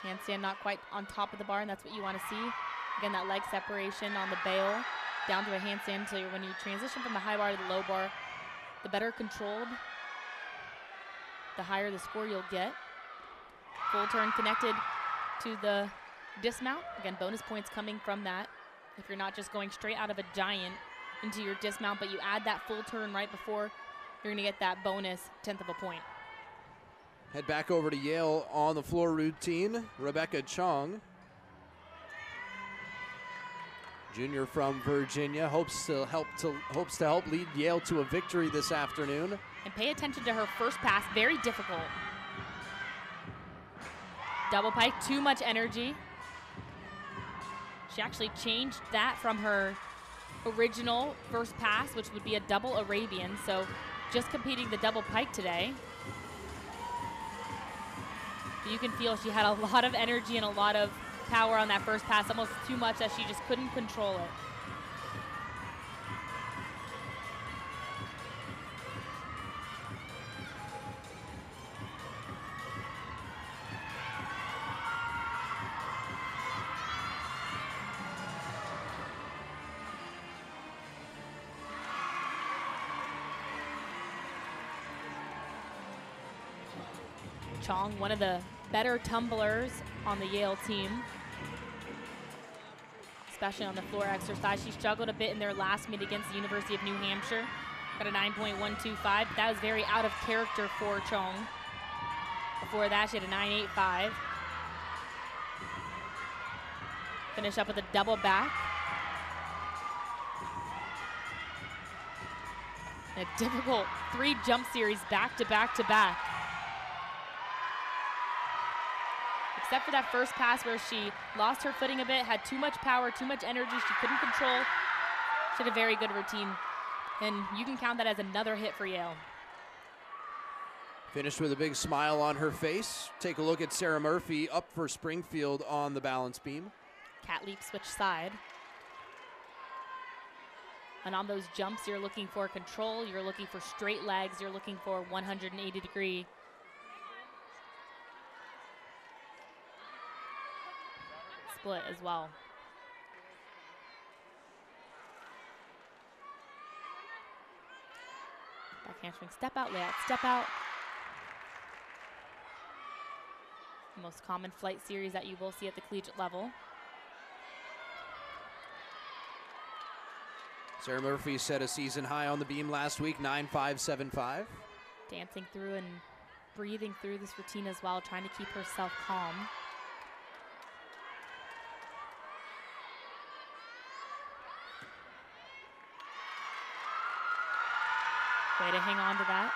Handstand not quite on top of the bar, and that's what you want to see. Again, that leg separation on the bail, down to a handstand, so when you transition from the high bar to the low bar, the better controlled, the higher the score you'll get. Full turn connected to the dismount. Again, bonus points coming from that. If you're not just going straight out of a giant into your dismount, but you add that full turn right before, you're gonna get that bonus 1/10 of a point. Head back over to Yale on the floor routine. Rebecca Chong, junior from Virginia, hopes to help lead Yale to a victory this afternoon. And pay attention to her first pass, very difficult. Double pike, too much energy. She actually changed that from her original first pass, which would be a double Arabian, so just competing the double pike today. You can feel she had a lot of energy and a lot of power on that first pass, almost too much that she just couldn't control it. Chong, one of the better tumblers on the Yale team, especially on the floor exercise. She struggled a bit in their last meet against the University of New Hampshire. Got a 9.125. That was very out of character for Chong. Before that, she had a 9.85. Finish up with a double back. A difficult 3 jump series back to back to back. Except for that first pass where she lost her footing a bit, had too much power, too much energy, she couldn't control. She had a very good routine. And you can count that as another hit for Yale. Finished with a big smile on her face. Take a look at Sarah Murphy up for Springfield on the balance beam. Cat leap switch side. And on those jumps, you're looking for control, you're looking for straight legs, you're looking for 180-degree. Split as well. Back handspring, step out, layout, step out. The most common flight series that you will see at the collegiate level. Sarah Murphy set a season high on the beam last week, 9.575. Dancing through and breathing through this routine as well, trying to keep herself calm. Way to hang on to that.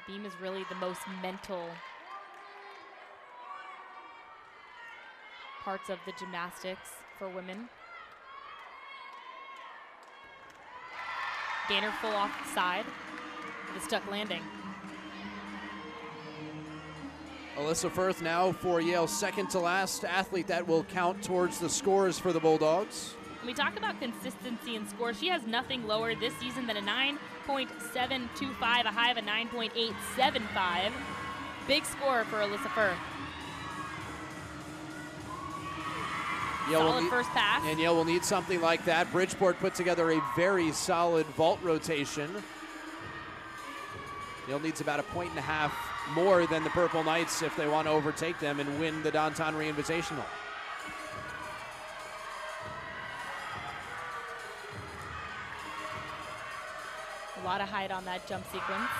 Beam is really the most mental parts of the gymnastics for women. Gainer full off the side with a stuck landing. Alyssa Firth now for Yale's second to last athlete that will count towards the scores for the Bulldogs. When we talk about consistency in scores, she has nothing lower this season than a 9.725, a high of a 9.875. Big score for Alyssa Firth. Solid first pass. And Yale will need something like that. Bridgeport put together a very solid vault rotation. Yale needs about 1.5 points more than the Purple Knights if they want to overtake them and win the Tonry Invitational. A lot of height on that jump sequence.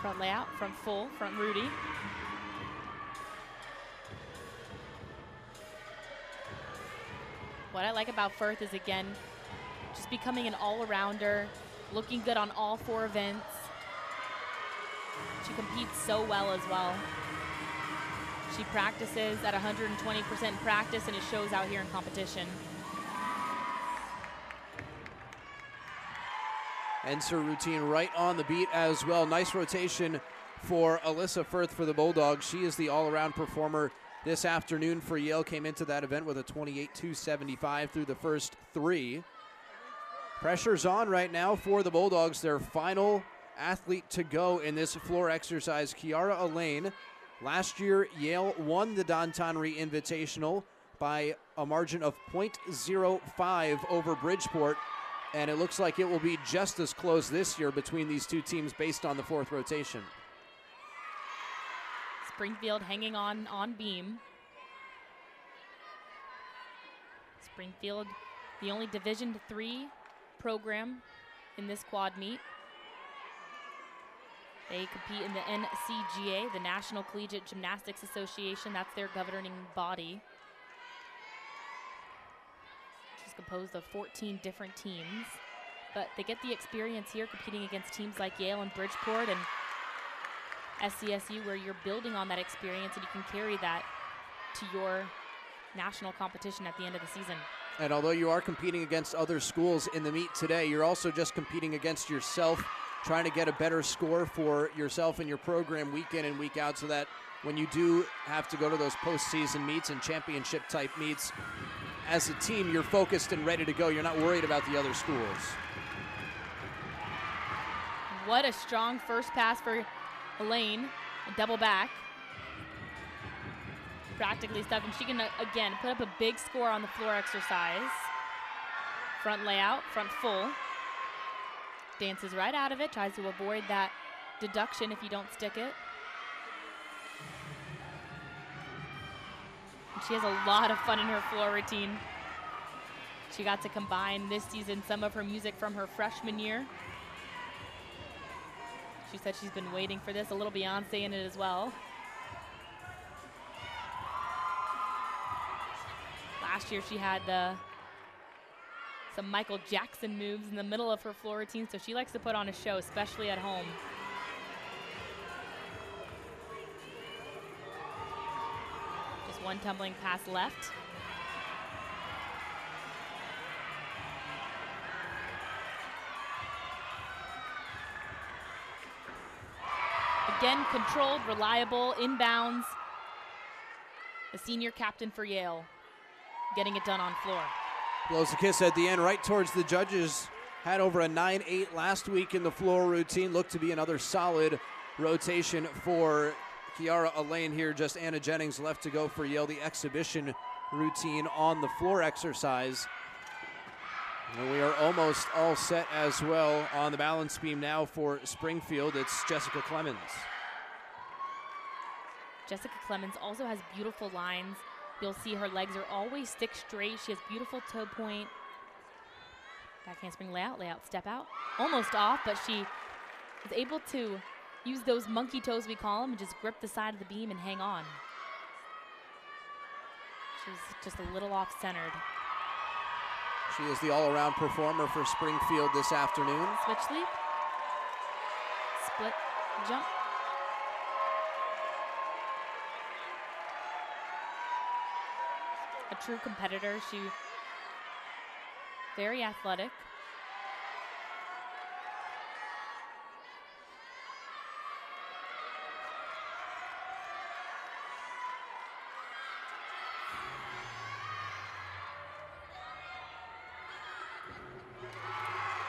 Front layout, front full, front Rudy. What I like about Firth is, again, just becoming an all-arounder, looking good on all 4 events. She competes so well as well. She practices at 120% practice, and it shows out here in competition. Ends her routine right on the beat as well. Nice rotation for Alyssa Firth for the Bulldogs. She is the all-around performer this afternoon for Yale. Came into that event with a 28.275 through the first 3. Pressure's on right now for the Bulldogs. Their final athlete to go in this floor exercise, Kiara Elaine. Last year, Yale won the Tonry Invitational by a margin of 0.05 over Bridgeport, and it looks like it will be just as close this year between these two teams based on the 4th rotation. Springfield hanging on beam. Springfield, the only Division III program in this quad meet. They compete in the NCGA, the National Collegiate Gymnastics Association. That's their governing body. Which is composed of 14 different teams. But they get the experience here competing against teams like Yale and Bridgeport and SCSU, where you're building on that experience and you can carry that to your national competition at the end of the season. And although you are competing against other schools in the meet today, you're also just competing against yourself, trying to get a better score for yourself and your program week in and week out, so that when you do have to go to those postseason meets and championship type meets, as a team, you're focused and ready to go. You're not worried about the other schools. What a strong first pass for Elaine, a double back. Practically stuff, and she can, again, put up a big score on the floor exercise. Front layout, front full. Dances right out of it, tries to avoid that deduction if you don't stick it. And she has a lot of fun in her floor routine. She got to combine this season some of her music from her freshman year. She said she's been waiting for this, a little Beyonce in it as well. Last year she had some Michael Jackson moves in the middle of her floor routine, so she likes to put on a show, especially at home. One tumbling pass left. Again, controlled, reliable, inbounds. The senior captain for Yale getting it done on floor. Blows a kiss at the end right towards the judges. Had over a 9-8 last week in the floor routine. Looked to be another solid rotation for Kiara Elaine here. Just Anna Jennings left to go for Yale. The exhibition routine on the floor exercise. And we are almost all set as well on the balance beam now for Springfield. It's Jessica Clemens. Jessica Clemens also has beautiful lines. You'll see her legs are always stick straight. She has beautiful toe point. Back handspring layout, step out. Almost off, but she is able to use those monkey toes, we call them, and just grip the side of the beam and hang on. She's just a little off-centered. She is the all-around performer for Springfield this afternoon. Switch leap. Split jump. A true competitor. She very athletic.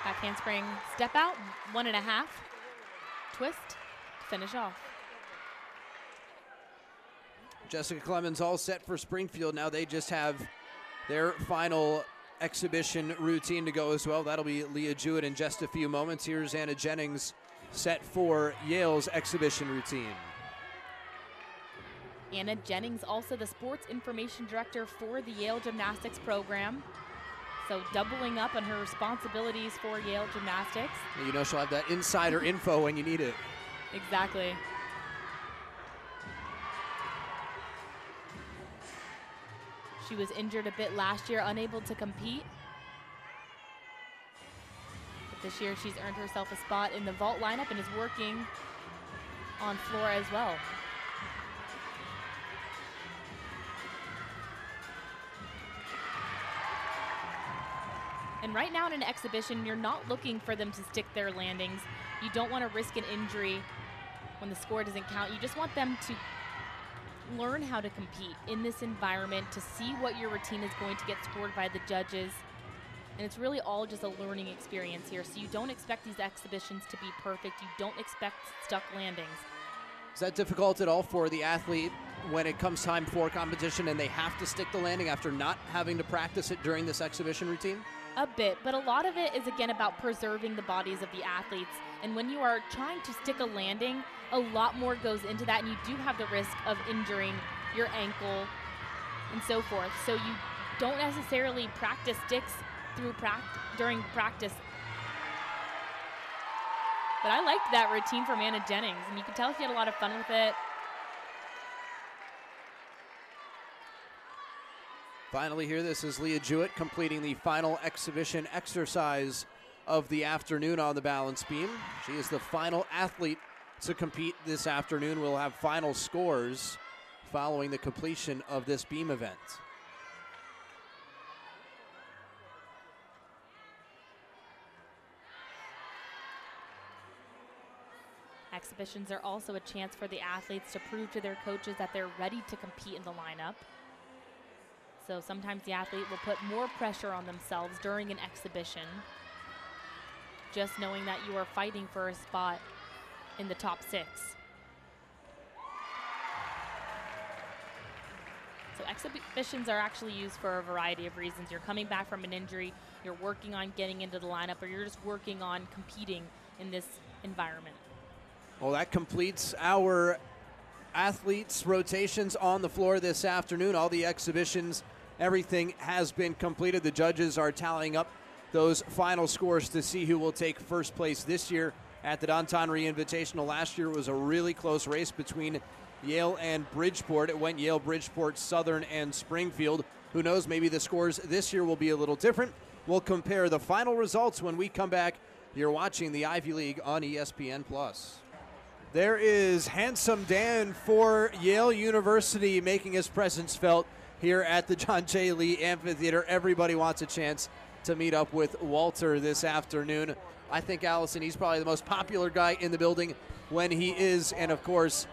Back handspring, step out, 1.5, twist, finish off. Jessica Clemens all set for Springfield. Now they just have their final exhibition routine to go as well. That'll be Leah Jewett in just a few moments. Here's Anna Jennings set for Yale's exhibition routine. Anna Jennings, also the sports information director for the Yale gymnastics program. So doubling up on her responsibilities for Yale gymnastics. You know she'll have that insider info when you need it. Exactly. She was injured a bit last year, unable to compete. But this year she's earned herself a spot in the vault lineup and is working on floor as well. And right now in an exhibition, you're not looking for them to stick their landings. You don't want to risk an injury when the score doesn't count. You just want them to learn how to compete in this environment, to see what your routine is going to get scored by the judges. And it's really all just a learning experience here. So you don't expect these exhibitions to be perfect. You don't expect stuck landings. Is that difficult at all for the athlete when it comes time for competition and they have to stick the landing after not having to practice it during this exhibition routine? A bit, but a lot of it is again about preserving the bodies of the athletes. And when you are trying to stick a landing, a lot more goes into that, and you do have the risk of injuring your ankle and so forth. So you don't necessarily practice sticks during practice. But I liked that routine from Anna Jennings, and you could tell she had a lot of fun with it. Finally here, this is Leah Jewett completing the final exhibition exercise of the afternoon on the balance beam. She is the final athlete to compete this afternoon. We'll have final scores following the completion of this beam event. Exhibitions are also a chance for the athletes to prove to their coaches that they're ready to compete in the lineup. So sometimes the athlete will put more pressure on themselves during an exhibition, just knowing that you are fighting for a spot in the top 6. So exhibitions are actually used for a variety of reasons. You're coming back from an injury, you're working on getting into the lineup, or you're just working on competing in this environment. Well, that completes our athletes' rotations on the floor this afternoon. All the exhibitions, everything has been completed. The judges are tallying up those final scores to see who will take first place this year at the Tonry Invitational. Last year was a really close race between Yale and Bridgeport. It went Yale, Bridgeport, Southern, and Springfield. Who knows, maybe the scores this year will be a little different. We'll compare the final results when we come back. You're watching the Ivy League on ESPN+. There is Handsome Dan for Yale University making his presence felt here at the John J. Lee Amphitheater. Everybody wants a chance to meet up with Walter this afternoon. I think, Allison, he's probably the most popular guy in the building when he is. And, of course,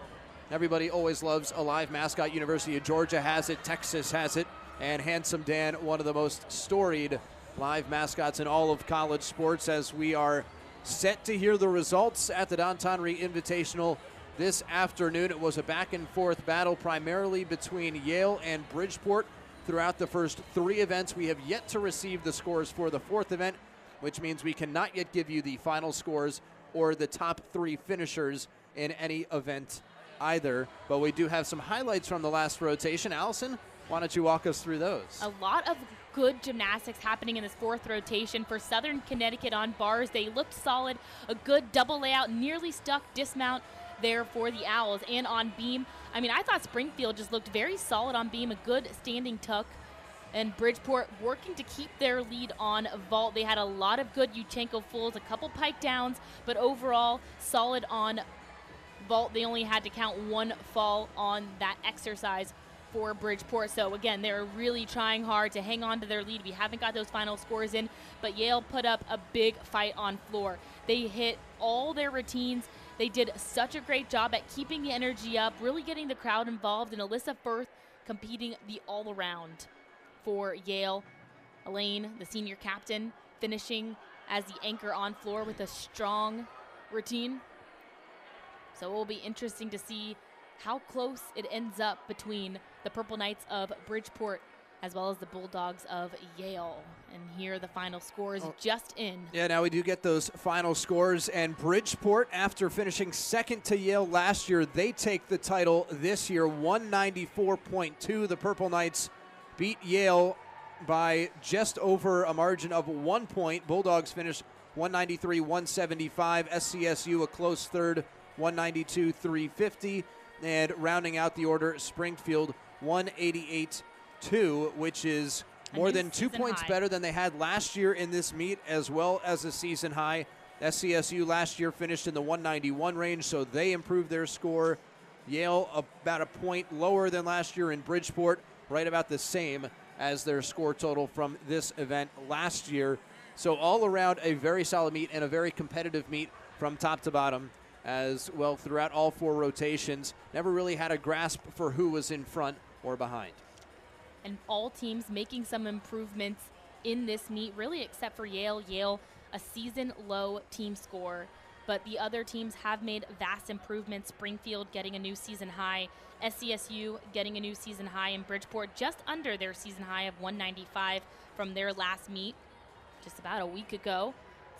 everybody always loves a live mascot. University of Georgia has it. Texas has it. And Handsome Dan, one of the most storied live mascots in all of college sports, as we are set to hear the results at the Don Tonry Invitational this afternoon. It was a back-and-forth battle primarily between Yale and Bridgeport throughout the first three events. We have yet to receive the scores for the fourth event, which means we cannot yet give you the final scores or the top three finishers in any event either. But we do have some highlights from the last rotation. Allison, why don't you walk us through those? A lot of good gymnastics happening in this fourth rotation for Southern Connecticut on bars. They looked solid, a good double layout, nearly stuck dismount there for the Owls. And on beam, I mean, I thought Springfield just looked very solid on beam, a good standing tuck. And Bridgeport working to keep their lead on vault. They had a lot of good Yuchenko fulls, a couple pike downs, but overall solid on vault. They only had to count one fall on that exercise for Bridgeport. So again, they're really trying hard to hang on to their lead. We haven't got those final scores in, but Yale put up a big fight on floor. They hit all their routines. They did such a great job at keeping the energy up, really getting the crowd involved, and Alyssa Firth competing the all-around for Yale. Elaine, the senior captain, finishing as the anchor on floor with a strong routine. So it will be interesting to see how close it ends up between the Purple Knights of Bridgeport as well as the Bulldogs of Yale. And here are the final scores just in. Yeah, now we do get those final scores. And Bridgeport, after finishing second to Yale last year, they take the title this year, 194.2. The Purple Knights beat Yale by just over a margin of 1 point. Bulldogs finished 193-175. SCSU a close third, 192-350. And rounding out the order, Springfield 188-2, which is more than 2 points better than they had last year in this meet, as well as a season high. SCSU last year finished in the 191 range, so they improved their score. Yale about a point lower than last year, in Bridgeport right about the same as their score total from this event last year. So all around a very solid meet and a very competitive meet from top to bottom as well throughout all four rotations. Never really had a grasp for who was in front or behind. And all teams making some improvements in this meet, really except for Yale. Yale, a season-low team score, but the other teams have made vast improvements. Springfield getting a new season high, SCSU getting a new season high, and Bridgeport just under their season high of 195 from their last meet just about a week ago.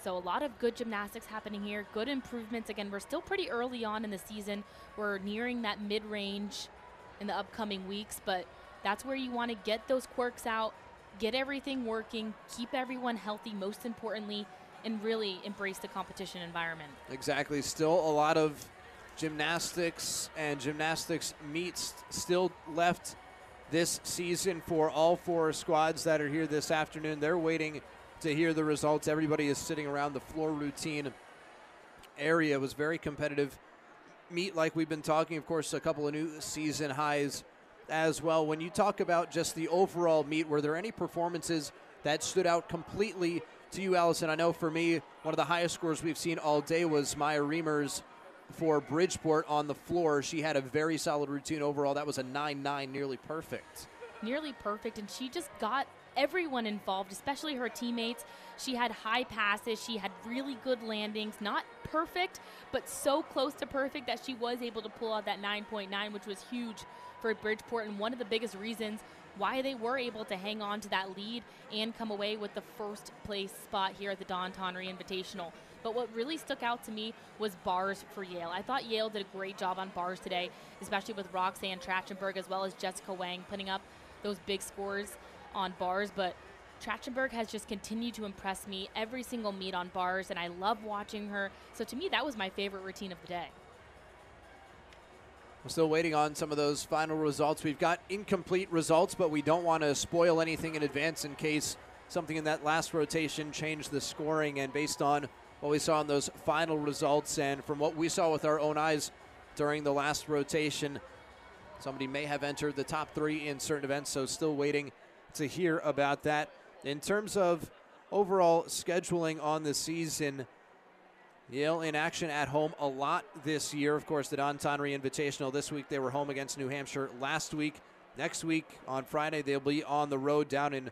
So a lot of good gymnastics happening here, good improvements. Again, we're still pretty early on in the season. We're nearing that mid-range in the upcoming weeks, but that's where you want to get those quirks out, get everything working, keep everyone healthy, most importantly, and really embrace the competition environment. Exactly. Still a lot of gymnastics and gymnastics meets still left this season for all four squads that are here this afternoon. They're waiting to hear the results. Everybody is sitting around the floor routine area. It was very competitive meet, like we've been talking. Of course, a couple of new season highs as well. When you talk about just the overall meet, were there any performances that stood out completely to you, Allison? I know for me, one of the highest scores we've seen all day was Maya Reimers for Bridgeport on the floor. She had a very solid routine overall. That was a 9-9, nearly perfect. Nearly perfect, and she just got everyone involved, especially her teammates. She had high passes. She had really good landings. Not perfect, but so close to perfect that she was able to pull out that 9.9, which was huge for Bridgeport, and one of the biggest reasons why they were able to hang on to that lead and come away with the first place spot here at the Don Tonry Invitational. But what really stuck out to me was bars for Yale. I thought Yale did a great job on bars today, especially with Roxanne Trachtenberg as well as Jessica Wang putting up those big scores on bars. But Trachtenberg has just continued to impress me every single meet on bars, and I love watching her. So to me, that was my favorite routine of the day. We're still waiting on some of those final results. We've got incomplete results, but we don't want to spoil anything in advance in case something in that last rotation changed the scoring. And based on what we saw in those final results, and from what we saw with our own eyes during the last rotation, somebody may have entered the top 3 in certain events, so still waiting to hear about that. In terms of overall scheduling on the season, Yale in action at home a lot this year. Of course, the Tonry Invitational this week. They were home against New Hampshire last week. Next week on Friday, they'll be on the road down in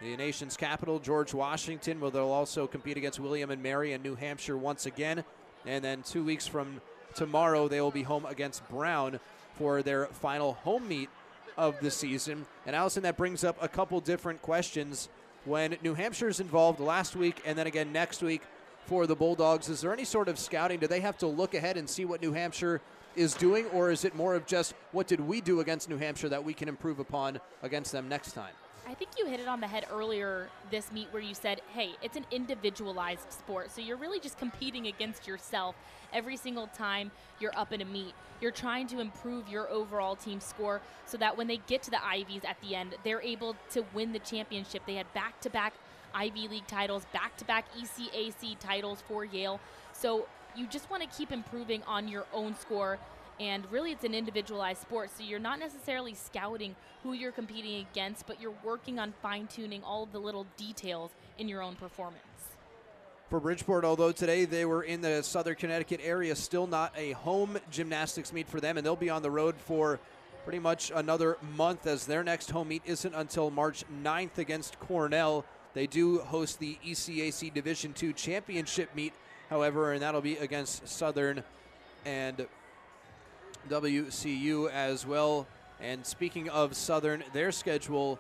the nation's capital, George Washington, where they'll also compete against William and Mary and New Hampshire once again. And then 2 weeks from tomorrow, they will be home against Brown for their final home meet of the season. And Allison, that brings up a couple different questions. When New Hampshire's involved last week and then again next week for the Bulldogs, is there any sort of scouting? Do they have to look ahead and see what New Hampshire is doing, or is it more of just what did we do against New Hampshire that we can improve upon against them next time? I think you hit it on the head earlier this meet where you said, hey, it's an individualized sport, so you're really just competing against yourself every single time you're up in a meet. You're trying to improve your overall team score so that when they get to the Ivies at the end, they're able to win the championship. They had back-to-back Ivy League titles, back-to-back ECAC titles for Yale. So you just want to keep improving on your own score, and really it's an individualized sport, so you're not necessarily scouting who you're competing against, but you're working on fine-tuning all of the little details in your own performance. For Bridgeport, although today they were in the Southern Connecticut area, still not a home gymnastics meet for them, and they'll be on the road for pretty much another month, as their next home meet isn't until March 9th against Cornell. They do host the ECAC Division II Championship meet, however, and that'll be against Southern and WCU as well. And speaking of Southern, their schedule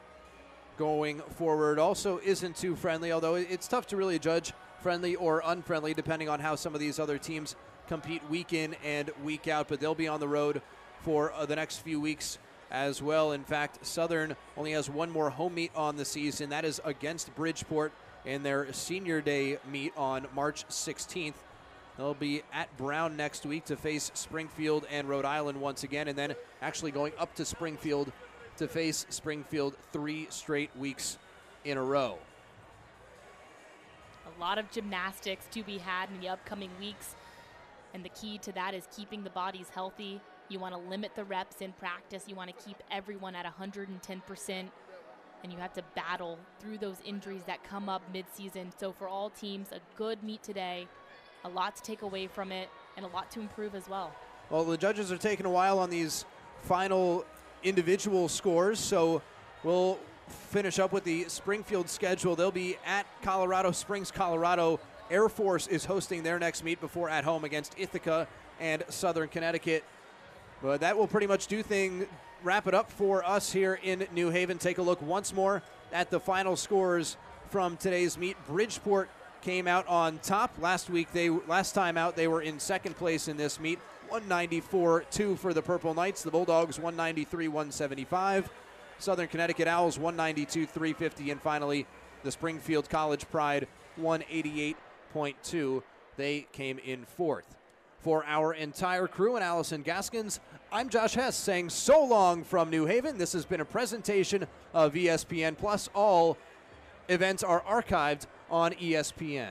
going forward also isn't too friendly, although it's tough to really judge friendly or unfriendly depending on how some of these other teams compete week in and week out, but they'll be on the road for the next few weeks as well. In fact, Southern only has one more home meet on the season. That is against Bridgeport in their senior day meet on March 16th. They'll be at Brown next week to face Springfield and Rhode Island once again, and then actually going up to Springfield to face Springfield 3 straight weeks in a row. A lot of gymnastics to be had in the upcoming weeks, and the key to that is keeping the bodies healthy. You want to limit the reps in practice. You want to keep everyone at 110%, and you have to battle through those injuries that come up mid-season. So for all teams, a good meet today, a lot to take away from it, and a lot to improve as well. Well, the judges are taking a while on these final individual scores, so we'll finish up with the Springfield schedule. They'll be at Colorado Springs, Colorado. Air Force is hosting their next meet before at home against Ithaca and Southern Connecticut. But that will pretty much wrap it up for us here in New Haven. Take a look once more at the final scores from today's meet. Bridgeport came out on top. Last time out, they were in second place in this meet. 194-2 for the Purple Knights. The Bulldogs 193-175. Southern Connecticut Owls 192-350. And finally, the Springfield College Pride 188.2. They came in fourth. For our entire crew and Allison Gaskins, I'm Josh Hess saying so long from New Haven. This has been a presentation of ESPN+. All events are archived on ESPN.